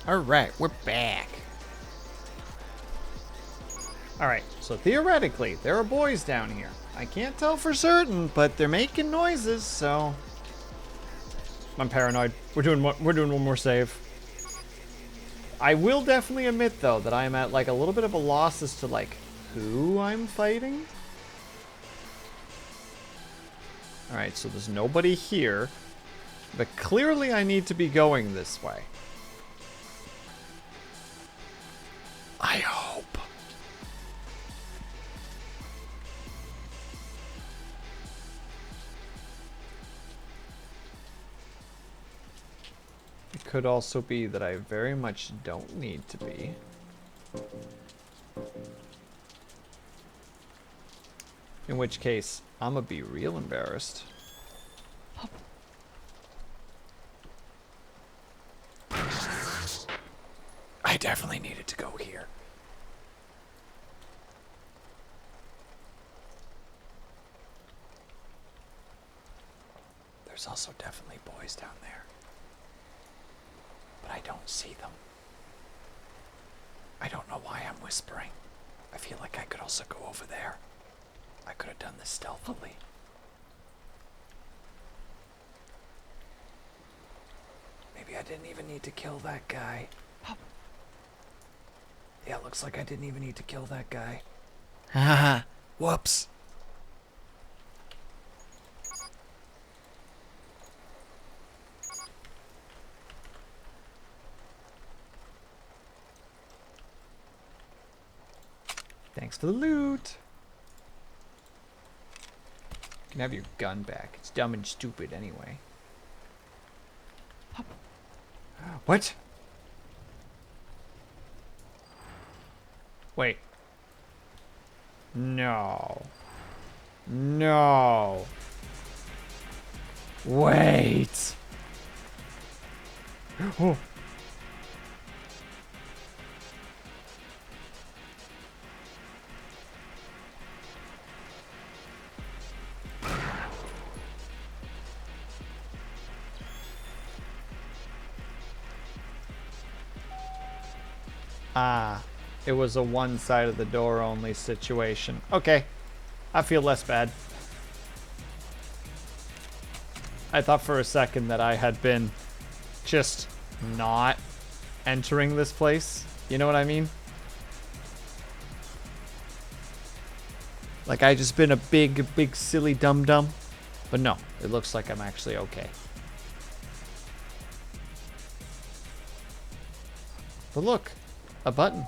Alright, we're back. Alright, so theoretically, there are boys down here. I can't tell for certain, but they're making noises, so... I'm paranoid. We're doing one more save. I will definitely admit, though, that I am at, like, a little bit of a loss as to, like, who I'm fighting. Alright, so there's nobody here. But clearly I need to be going this way. I hope. It could also be that I very much don't need to be. In which case, I'm gonna be real embarrassed. I definitely needed to go here. There's also definitely boys down there. But I don't see them. I don't know why I'm whispering. I feel like I could also go over there. I could have done this stealthily. Maybe I didn't even need to kill that guy. Yeah, looks like I didn't even need to kill that guy. Haha. Whoops. Thanks for the loot. You can have your gun back. It's dumb and stupid anyway. What? Wait. No. No. Wait. Oh. Ah, it was a one side of the door only situation. Okay, I feel less bad. I thought for a second that I had been just not entering this place. You know what I mean? Like I just been a big silly dum-dum. But no, it looks like I'm actually okay. But look, a button.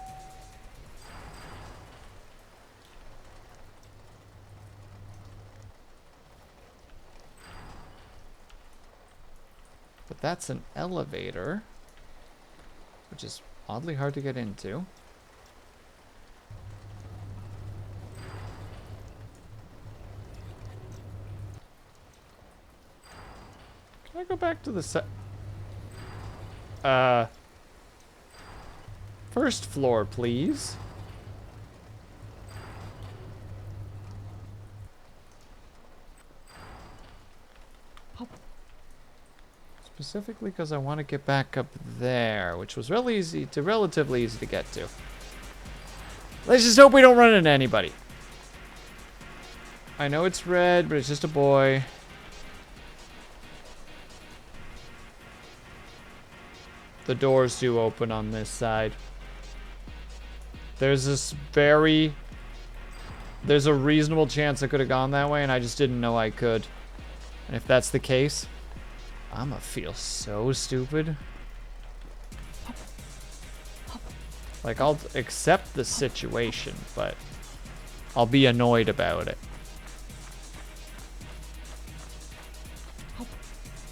But that's an elevator, which is oddly hard to get into. Can I go back to the first floor, please? Specifically because I want to get back up there, which was relatively easy to get to. Let's just hope we don't run into anybody. I know it's red, but it's just a boy. The doors do open on this side. There's a reasonable chance I could have gone that way, and I just didn't know I could. And if that's the case, I'ma feel so stupid. Like, I'll accept the situation, but I'll be annoyed about it.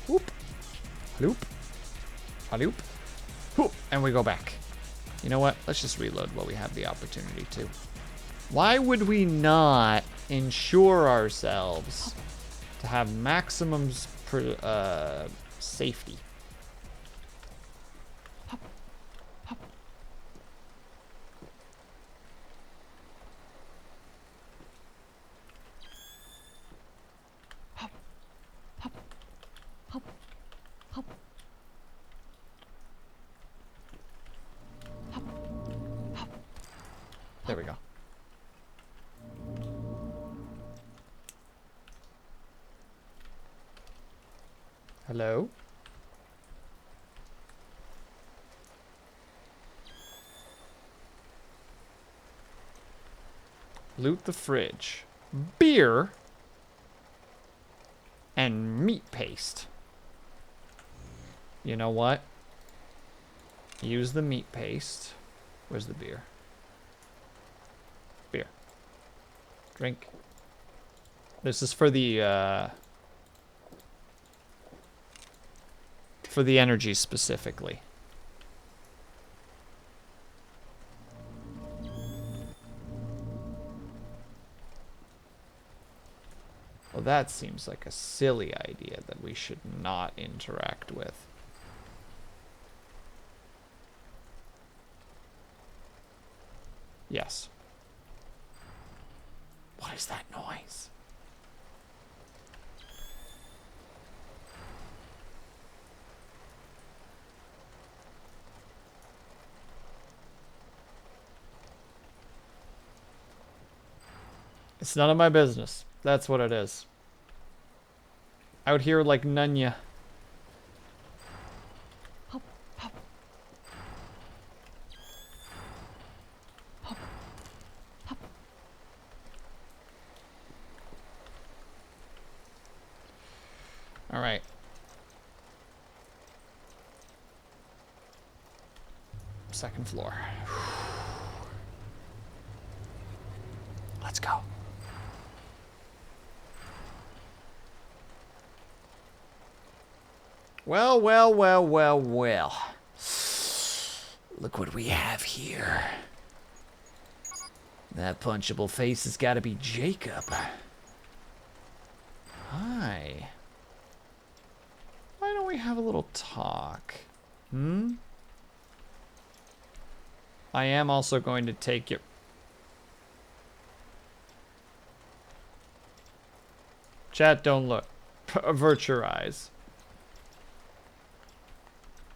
Whoop. Haloop. Haloop. Whoop. And we go back. You know what? Let's just reload while we have the opportunity to. Why would we not ensure ourselves to have maximum safety? There we go. Hello? Loot the fridge. Beer and meat paste. You know what? Use the meat paste. Where's the beer? Beer. Drink. This is for the energy specifically. Well, that seems like a silly idea that we should not interact with. Yes. What is that noise? It's none of my business. That's what it is. Out here like Nunya. Hop, hop. Hop. Hop. All right. Second floor. Let's go. Well, well, well, well, well. Look what we have here. That punchable face has got to be Jacob. Hi. Why don't we have a little talk? Hmm? I am also going to take your... Chat, don't look. Avert your eyes.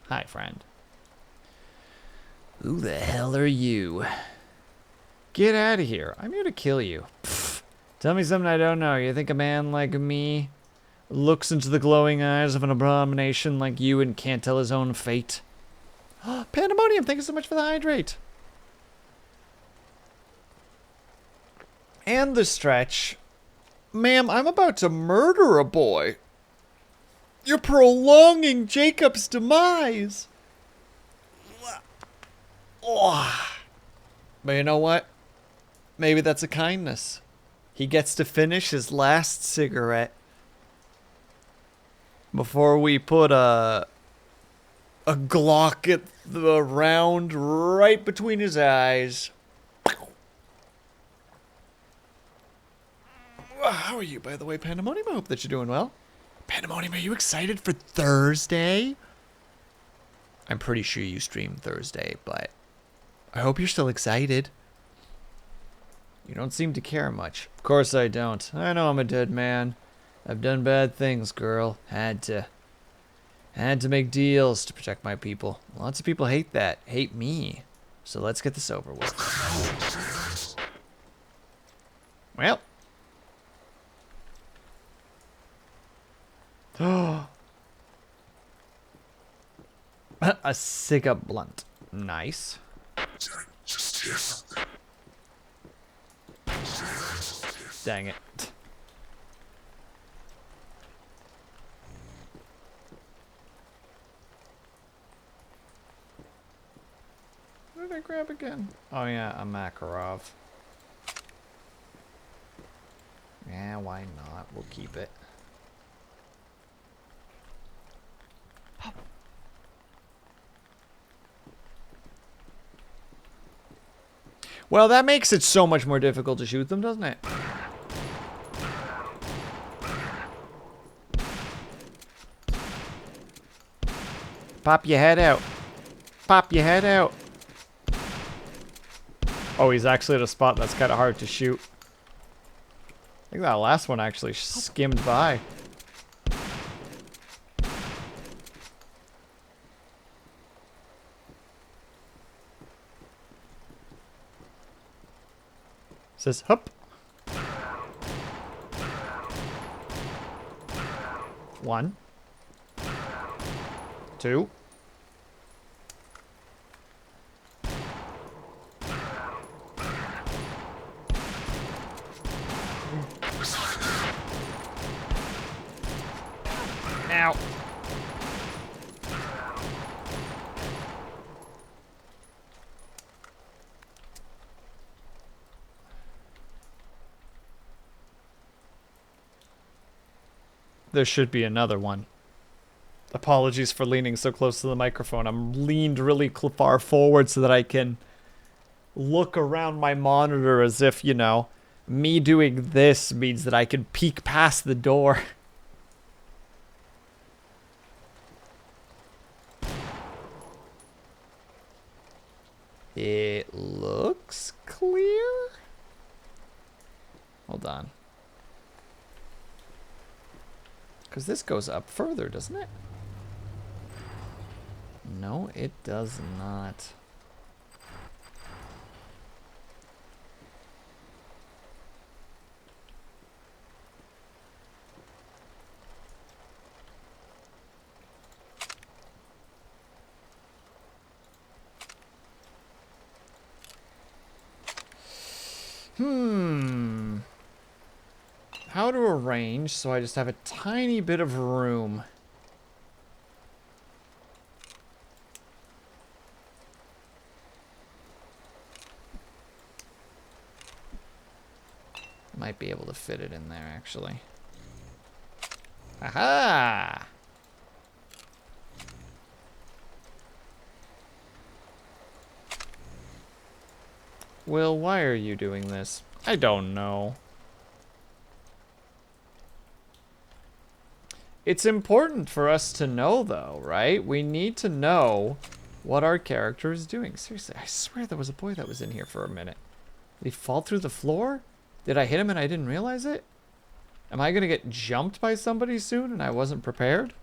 Hi, friend. Who the hell are you? Get out of here. I'm here to kill you. Pfft. Tell me something I don't know. You think a man like me looks into the glowing eyes of an abomination like you and can't tell his own fate? Pandemonium, thank you so much for the hydrate. And the stretch. Ma'am, I'm about to murder a boy. You're prolonging Jacob's demise. Oh. But you know what? Maybe that's a kindness. He gets to finish his last cigarette before we put a Glock at the round right between his eyes. How are you, by the way, Pandemonium? I hope that you're doing well. Pandemonium, are you excited for Thursday? I'm pretty sure you stream Thursday, but I hope you're still excited. You don't seem to care much. Of course I don't. I know I'm a dead man. I've done bad things, girl. Had to make deals to protect my people. Lots of people hate that. Hate me. So let's get this over with. Well. A cigar blunt. Nice. Dang it. What did I grab again? Oh yeah, a Makarov. Yeah, why not? We'll keep it. Well, that makes it so much more difficult to shoot them, doesn't it? Pop your head out. Pop your head out. Oh, he's actually at a spot that's kind of hard to shoot. I think that last one actually skimmed by. says hup. 1, 2. Ow. There should be another one. Apologies for leaning so close to the microphone. I'm leaned really far forward so that I can look around my monitor as if, you know, me doing this means that I can peek past the door. It looks clear. Hold on. Because this goes up further, doesn't it? No, it does not. How to arrange so I just have a tiny bit of room. Might be able to fit it in there, actually. Aha! Will, why are you doing this? I don't know. It's important for us to know, though, right? We need to know what our character is doing. Seriously, I swear there was a boy that was in here for a minute. Did he fall through the floor? Did I hit him and I didn't realize it? Am I gonna get jumped by somebody soon and I wasn't prepared?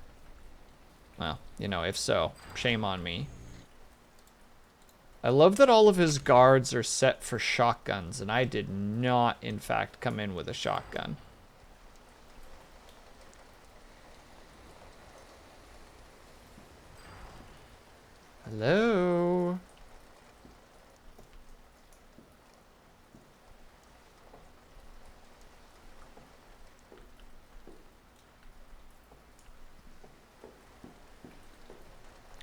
Well, you know, if so, shame on me. I love that all of his guards are set for shotguns, and I did not, in fact, come in with a shotgun. Hello?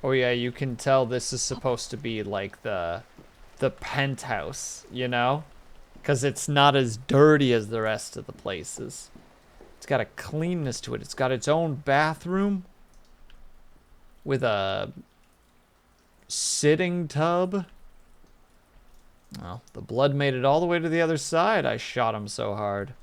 Oh yeah, you can tell this is supposed to be like the penthouse, you know? Because it's not as dirty as the rest of the places. It's got a cleanness to it. It's got its own bathroom with a sitting tub. Well, the blood made it all the way to the other side. I shot him so hard.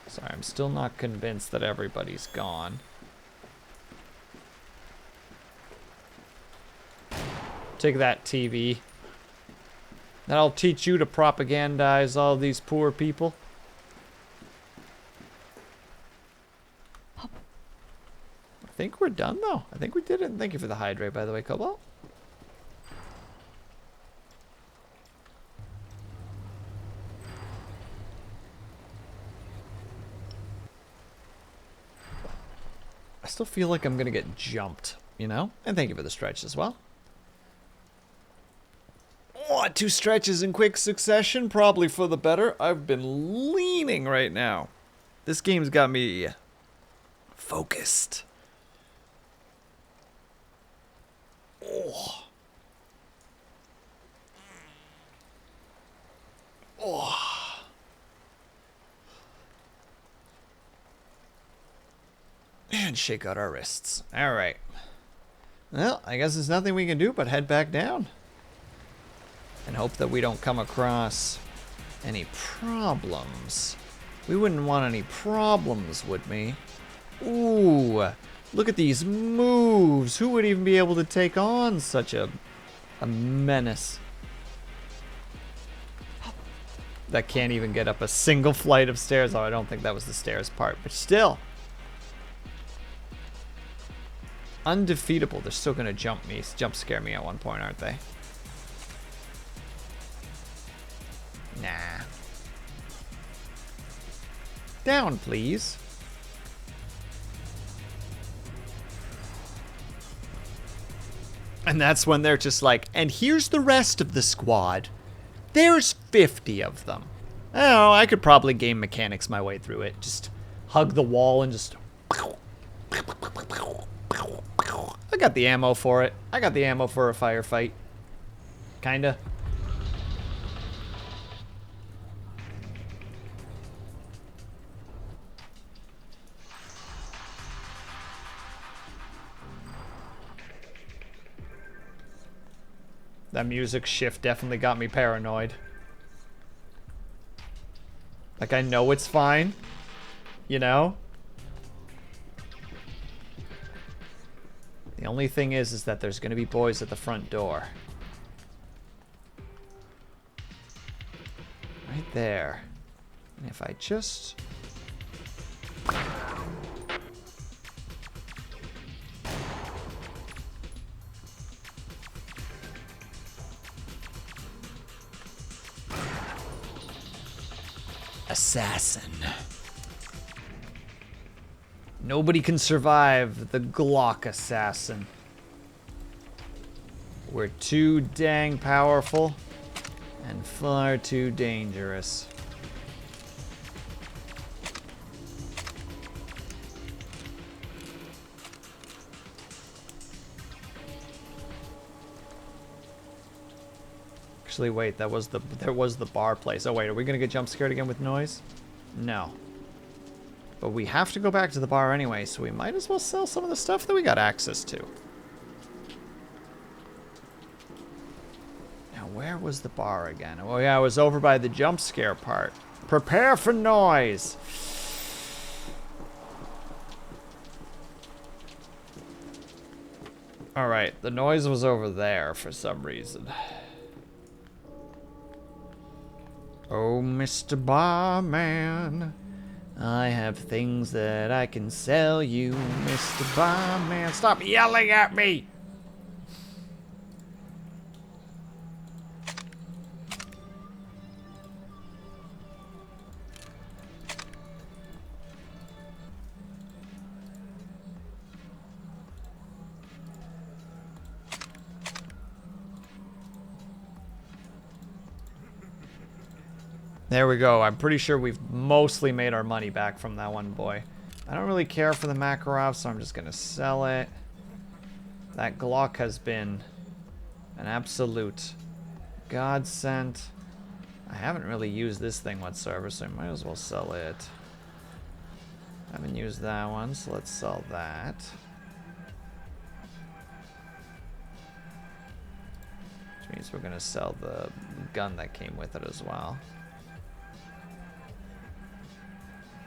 Sorry, I'm still not convinced that everybody's gone. Take that, TV. That'll teach you to propagandize all these poor people. I think we're done, though. I think we did it. And thank you for the hydrate, by the way, Cobalt. I still feel like I'm gonna get jumped, you know? And thank you for the stretch as well. Oh, 2 stretches in quick succession, probably for the better. I've been leaning right now. This game's got me focused. Oh. Oh. And shake out our wrists. All right. Well, I guess there's nothing we can do but head back down. And hope that we don't come across any problems. We wouldn't want any problems, would we? Ooh, look at these moves. Who would even be able to take on such a menace? That can't even get up a single flight of stairs. Oh, I don't think that was the stairs part, but still. Undefeatable. They're still gonna jump scare me at one point, aren't they? Nah. Down, please. And that's when they're just like, and here's the rest of the squad. There's 50 of them. Oh, I could probably game mechanics my way through it. Just hug the wall and just... I got the ammo for it. I got the ammo for a firefight. Kinda. That music shift definitely got me paranoid. Like, I know it's fine. You know? The only thing is that there's gonna be boys at the front door. Right there. And if I just... Assassin. Nobody can survive the Glock assassin. We're too dang powerful and far too dangerous. Actually, wait, there was the bar place. Oh wait, are we gonna get jump scared again with noise? No. But we have to go back to the bar anyway, so we might as well sell some of the stuff that we got access to. Now, where was the bar again? Oh yeah, it was over by the jump scare part. Prepare for noise! Alright, the noise was over there for some reason. Oh, Mr. Barman, I have things that I can sell you, Mr. Barman. Stop yelling at me! There we go. I'm pretty sure we've mostly made our money back from that one boy. I don't really care for the Makarov, so I'm just going to sell it. That Glock has been an absolute godsend. I haven't really used this thing whatsoever, so I might as well sell it. I haven't used that one, so let's sell that. Which means we're going to sell the gun that came with it as well.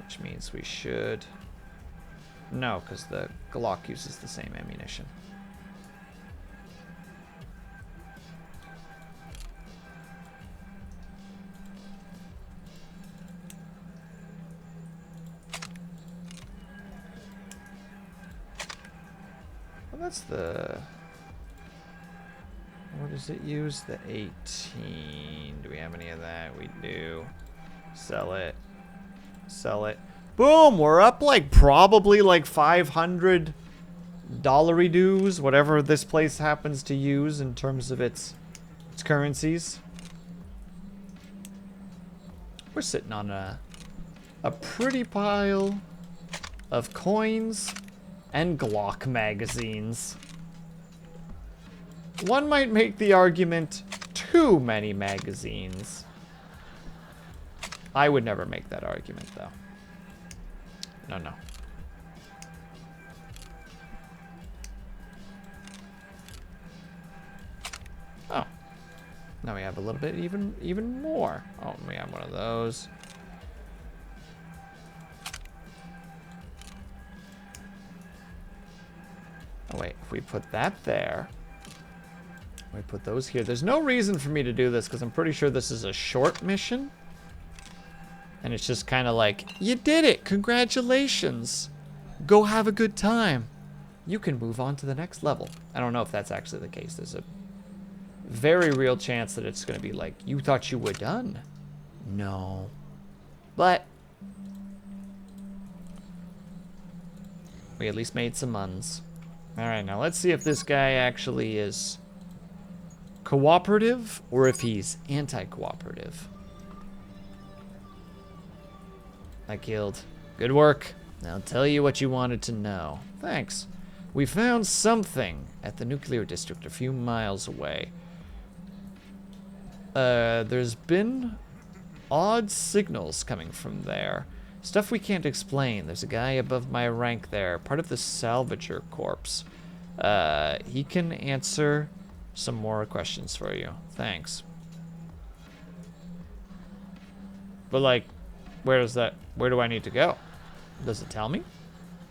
Which means we should... No, because the Glock uses the same ammunition. Well, that's the... What does it use? The 18. Do we have any of that? We do. Sell it. Sell it. Boom! We're up like probably like 500 dollary dues, whatever this place happens to use in terms of its currencies. We're sitting on a pretty pile of coins and Glock magazines. One might make the argument too many magazines. I would never make that argument, though. No, no. Oh. Now we have a little bit even more. Oh, we have one of those. Oh, wait. If we put that there... We put those here. There's no reason for me to do this, because I'm pretty sure this is a short mission. And it's just kind of like, you did it! Congratulations! Go have a good time. you can move on to the next level. I don't know if that's actually the case. There's a very real chance that it's going to be like, you thought you were done? No. But we at least made some muns. Alright, now let's see if this guy actually is cooperative or if he's anti-cooperative. I killed. Good work. I'll tell you what you wanted to know. Thanks. We found something at the nuclear district a few miles away. There's been odd signals coming from there. Stuff we can't explain. There's a guy above my rank there, part of the Salvager Corps. He can answer some more questions for you. Thanks. But like, where do I need to go? Does it tell me?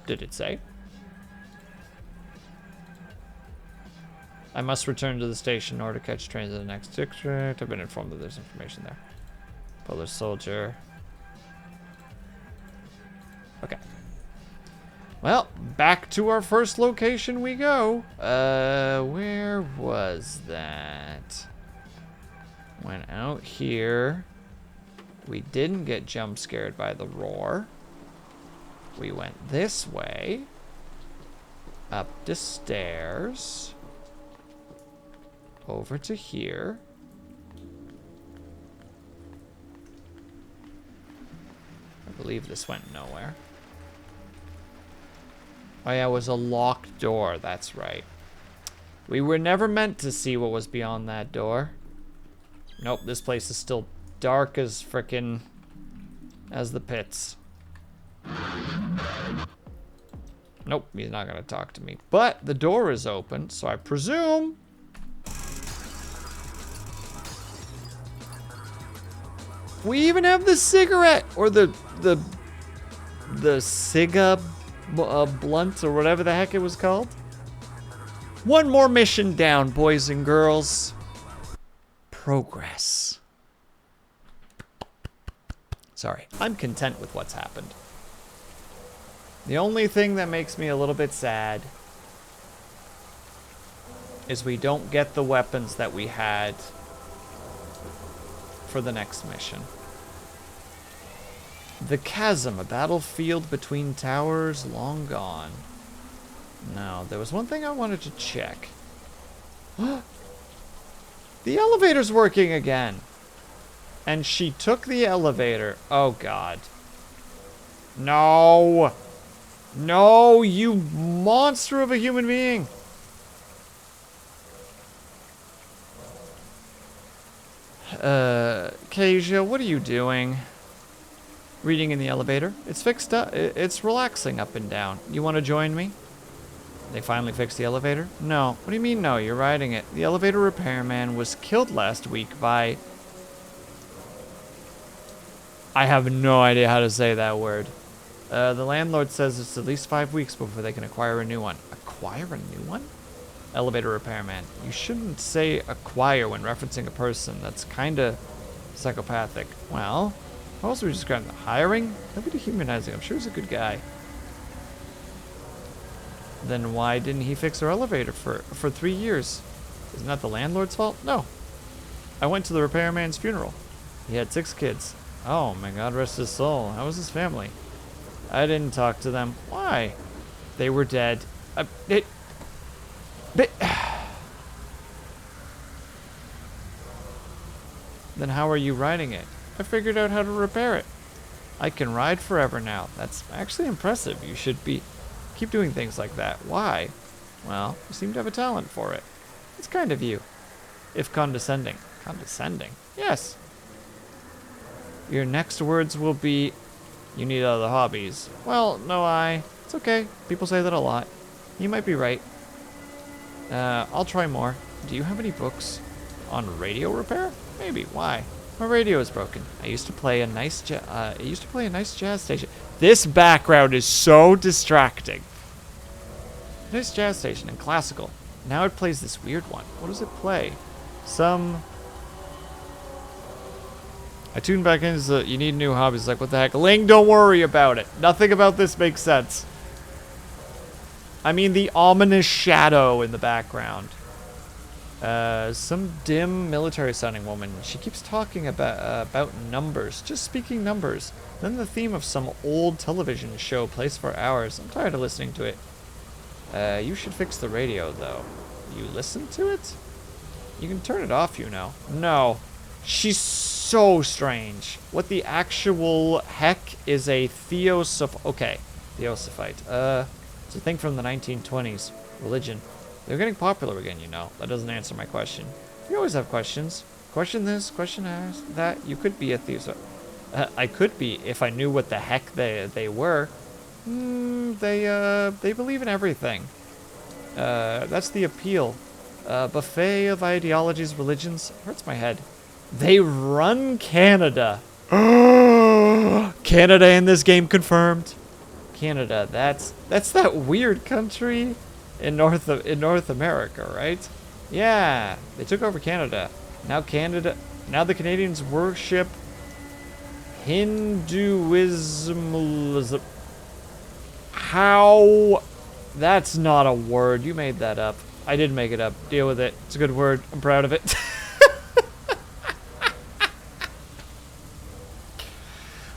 Did it say? I must return to the station in order to catch trains to the next district. I've been informed that there's information there. Polish soldier. Okay. Well, back to our first location we go. Where was that? Went out here. We didn't get jump scared by the roar. We went this way. Up the stairs. Over to here. I believe this went nowhere. Oh yeah, it was a locked door, that's right. We were never meant to see what was beyond that door. Nope, this place is still dark as frickin' as the pits. Nope, he's not gonna talk to me. But the door is open, so I presume we even have the cigarette or the ciga blunt or whatever the heck it was called. One more mission down, boys and girls. Progress. Sorry, I'm content with what's happened. The only thing that makes me a little bit sad is we don't get the weapons that we had for the next mission. The Chasm, a battlefield between towers long gone. No, there was one thing I wanted to check. The elevator's working again. And she took the elevator. Oh, God. No. No, you monster of a human being. Kasia, what are you doing? Reading in the elevator. It's fixed up. It's relaxing up and down. You want to join me? They finally fixed the elevator? No. What do you mean no? You're riding it. The elevator repairman was killed last week by... I have no idea how to say that word. The landlord says it's at least 5 weeks before they can acquire a new one. Acquire a new one? Elevator repairman. You shouldn't say acquire when referencing a person. That's kind of psychopathic. Well, how else would you describe him? Hiring? That'd be dehumanizing. I'm sure he's a good guy. Then why didn't he fix our elevator for 3 years? Isn't that the landlord's fault? No. I went to the repairman's funeral. He had 6 kids. Oh, may God rest his soul. How was his family? I didn't talk to them. Why? They were dead. Then how are you riding it? I figured out how to repair it. I can ride forever now. That's actually impressive. You should keep doing things like that. Why? Well, you seem to have a talent for it. It's kind of you. If condescending. Condescending? Yes. Your next words will be, you need other hobbies. Well, no, it's okay. People say that a lot. You might be right. I'll try more. Do you have any books on radio repair? Maybe. Why? My radio is broken. I used to play a nice jazz station. This background is so distracting. Nice jazz station and classical. Now it plays this weird one. What does it play? I tuned back in. You need new hobbies. Like, what the heck? Ling, don't worry about it. Nothing about this makes sense. I mean the ominous shadow in the background. Some dim military-sounding woman. She keeps talking about numbers, just speaking numbers. Then the theme of some old television show plays for hours. I'm tired of listening to it. You should fix the radio, though. You listen to it? You can turn it off, you know. No. She's so strange. What the actual heck is a theosophite? Okay, theosophite. It's a thing from the 1920s. Religion. They're getting popular again, you know. That doesn't answer my question. You always have questions. Question this, question that. You could be a theosophite. I could be if I knew what the heck they were. They believe in everything. That's the appeal. Buffet of ideologies, religions. Hurts my head. They run Canada. Canada in this game confirmed. Canada. That's that weird country in North America, right? Yeah, they took over Canada. Now the Canadians worship Hinduism. How? That's not a word. You made that up. I did make it up. Deal with it. It's a good word. I'm proud of it.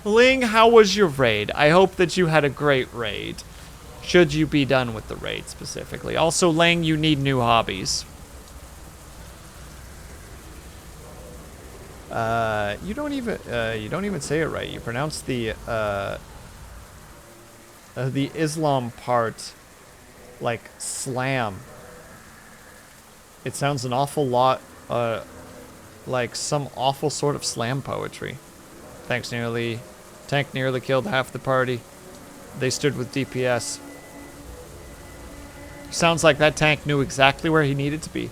Ling, how was your raid? I hope that you had a great raid. Should you be done with the raid specifically? Also, Ling, you need new hobbies. You don't even say it right. You pronounce the Islam part like slam. It sounds an awful lot like some awful sort of slam poetry. Tank nearly killed half the party. They stood with DPS. Sounds like that tank knew exactly where he needed to be.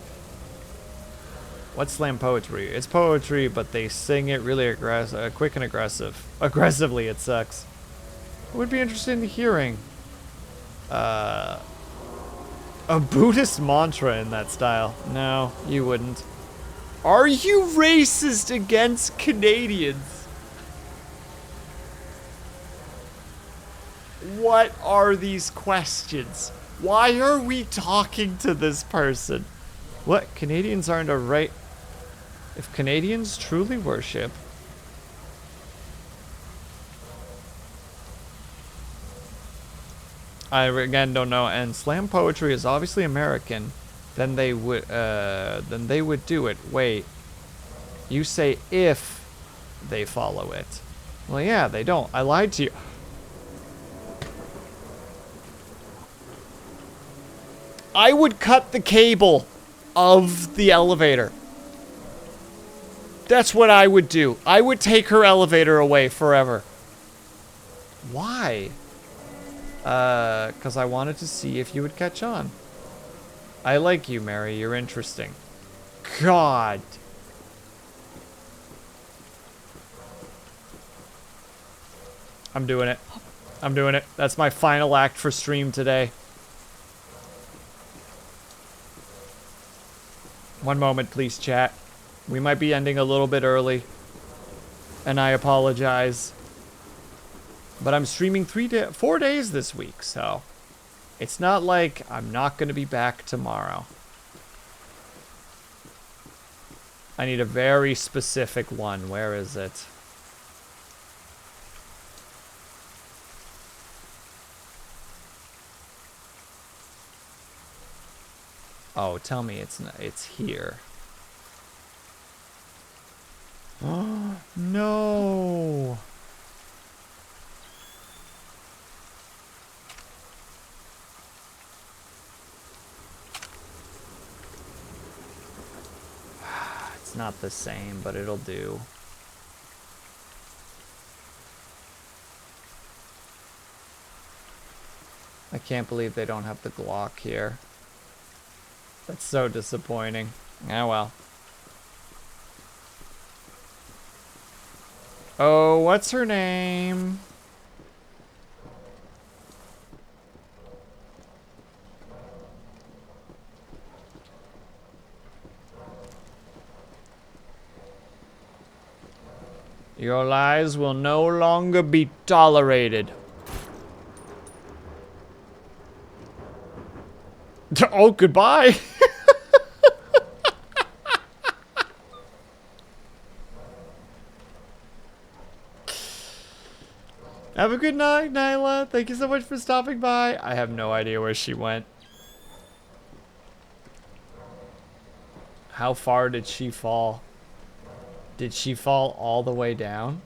What's slam poetry? It's poetry, but they sing it really quick and aggressive. Aggressively, it sucks. I would be interested in hearing a Buddhist mantra in that style. No, you wouldn't. Are you racist against Canadians? What are these questions? Why are we talking to this person? What? Canadians aren't a right... If Canadians truly worship... I, again, don't know. And slam poetry is obviously American. Then they would do it. Wait. You say if they follow it. Well, yeah, they don't. I lied to you. I would cut the cable of the elevator. That's what I would do. I would take her elevator away forever. Why? 'Cause I wanted to see if you would catch on. I like you, Mary. You're interesting. God. I'm doing it. I'm doing it. That's my final act for stream today. One moment, please, chat. We might be ending a little bit early. And I apologize. But I'm streaming 4 days this week, so... It's not like I'm not going to be back tomorrow. I need a very specific one. Where is it? Oh, tell me it's here. Oh, no. It's not the same, but it'll do. I can't believe they don't have the Glock here. That's so disappointing. Ah, well. Oh, what's her name? Your lies will no longer be tolerated. Oh, goodbye. Have a good night, Nyla. Thank you so much for stopping by. I have no idea where she went. How far did she fall? Did she fall all the way down?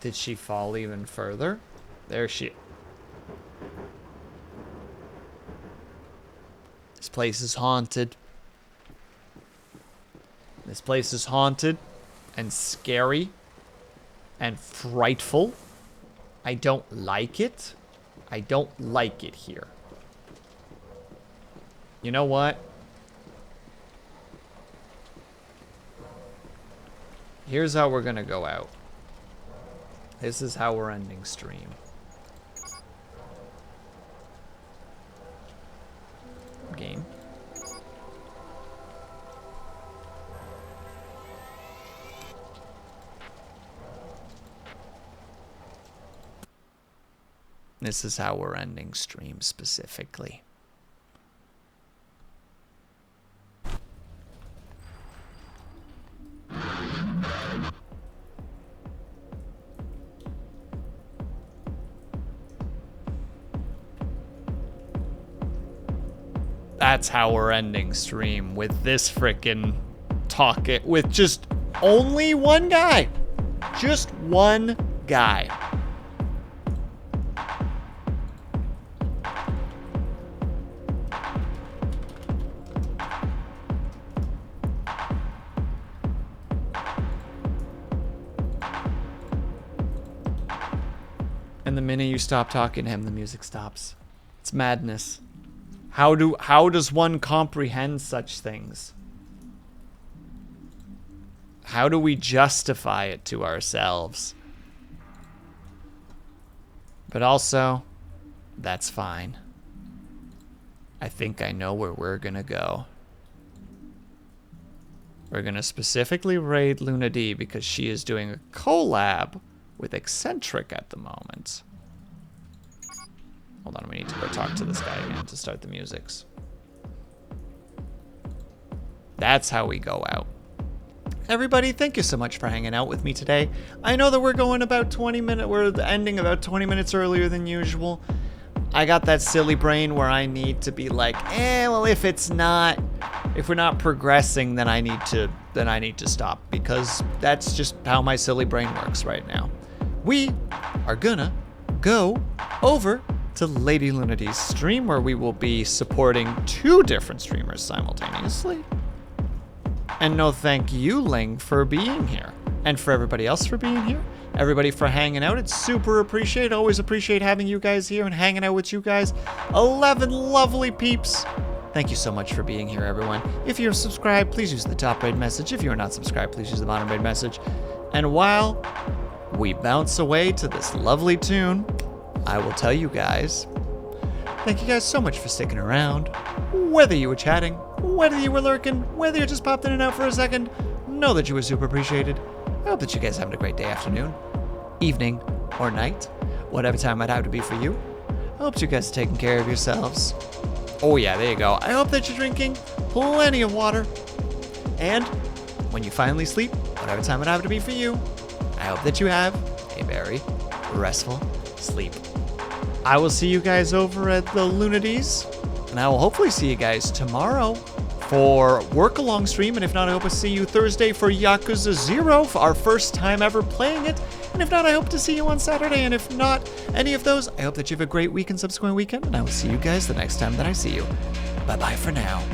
Did she fall even further? There she... This place is haunted. This place is haunted and scary and frightful. I don't like it. I don't like it here. You know what? Here's how we're gonna go out. This is how we're ending stream. Game. This is how we're ending stream specifically. That's how we're ending stream, with this frickin' with just only one guy. Just one guy. And the minute you stop talking to him, the music stops. It's madness. How does one comprehend such things? How do we justify it to ourselves? But also, that's fine. I think I know where we're gonna go. We're gonna specifically raid Luna D because she is doing a collab with Eccentric at the moment. Hold on, we need to go talk to this guy again to start the musics. That's how we go out. Everybody, thank you so much for hanging out with me today. I know that we're going about 20 minutes, we're ending about 20 minutes earlier than usual. I got that silly brain where I need to be like, well, if we're not progressing, then I need to stop, because that's just how my silly brain works right now. We are gonna go over to Lady Luna D's stream, where we will be supporting 2 different streamers simultaneously. And no thank you, Ling, for being here. And for everybody else for being here. Everybody for hanging out. It's super appreciated. Always appreciate having you guys here and hanging out with you guys. 11 lovely peeps. Thank you so much for being here, everyone. If you're subscribed, please use the top red message. If you're not subscribed, please use the bottom red message. And while we bounce away to this lovely tune, I will tell you guys, thank you guys so much for sticking around. Whether you were chatting, whether you were lurking, whether you just popped in and out for a second, know that you were super appreciated. I hope that you guys are having a great day, afternoon, evening, or night, whatever time might have to be for you. I hope you guys are taking care of yourselves. Oh yeah, there you go. I hope that you're drinking plenty of water. And when you finally sleep, whatever time it have to be for you, I hope that you have a very restful sleep. I will see you guys over at the Luna D's, and I will hopefully see you guys tomorrow for Work Along stream, and if not, I hope to see you Thursday for Yakuza 0, for our first time ever playing it, and if not, I hope to see you on Saturday, and if not any of those, I hope that you have a great week and subsequent weekend, and I will see you guys the next time that I see you. Bye-bye for now.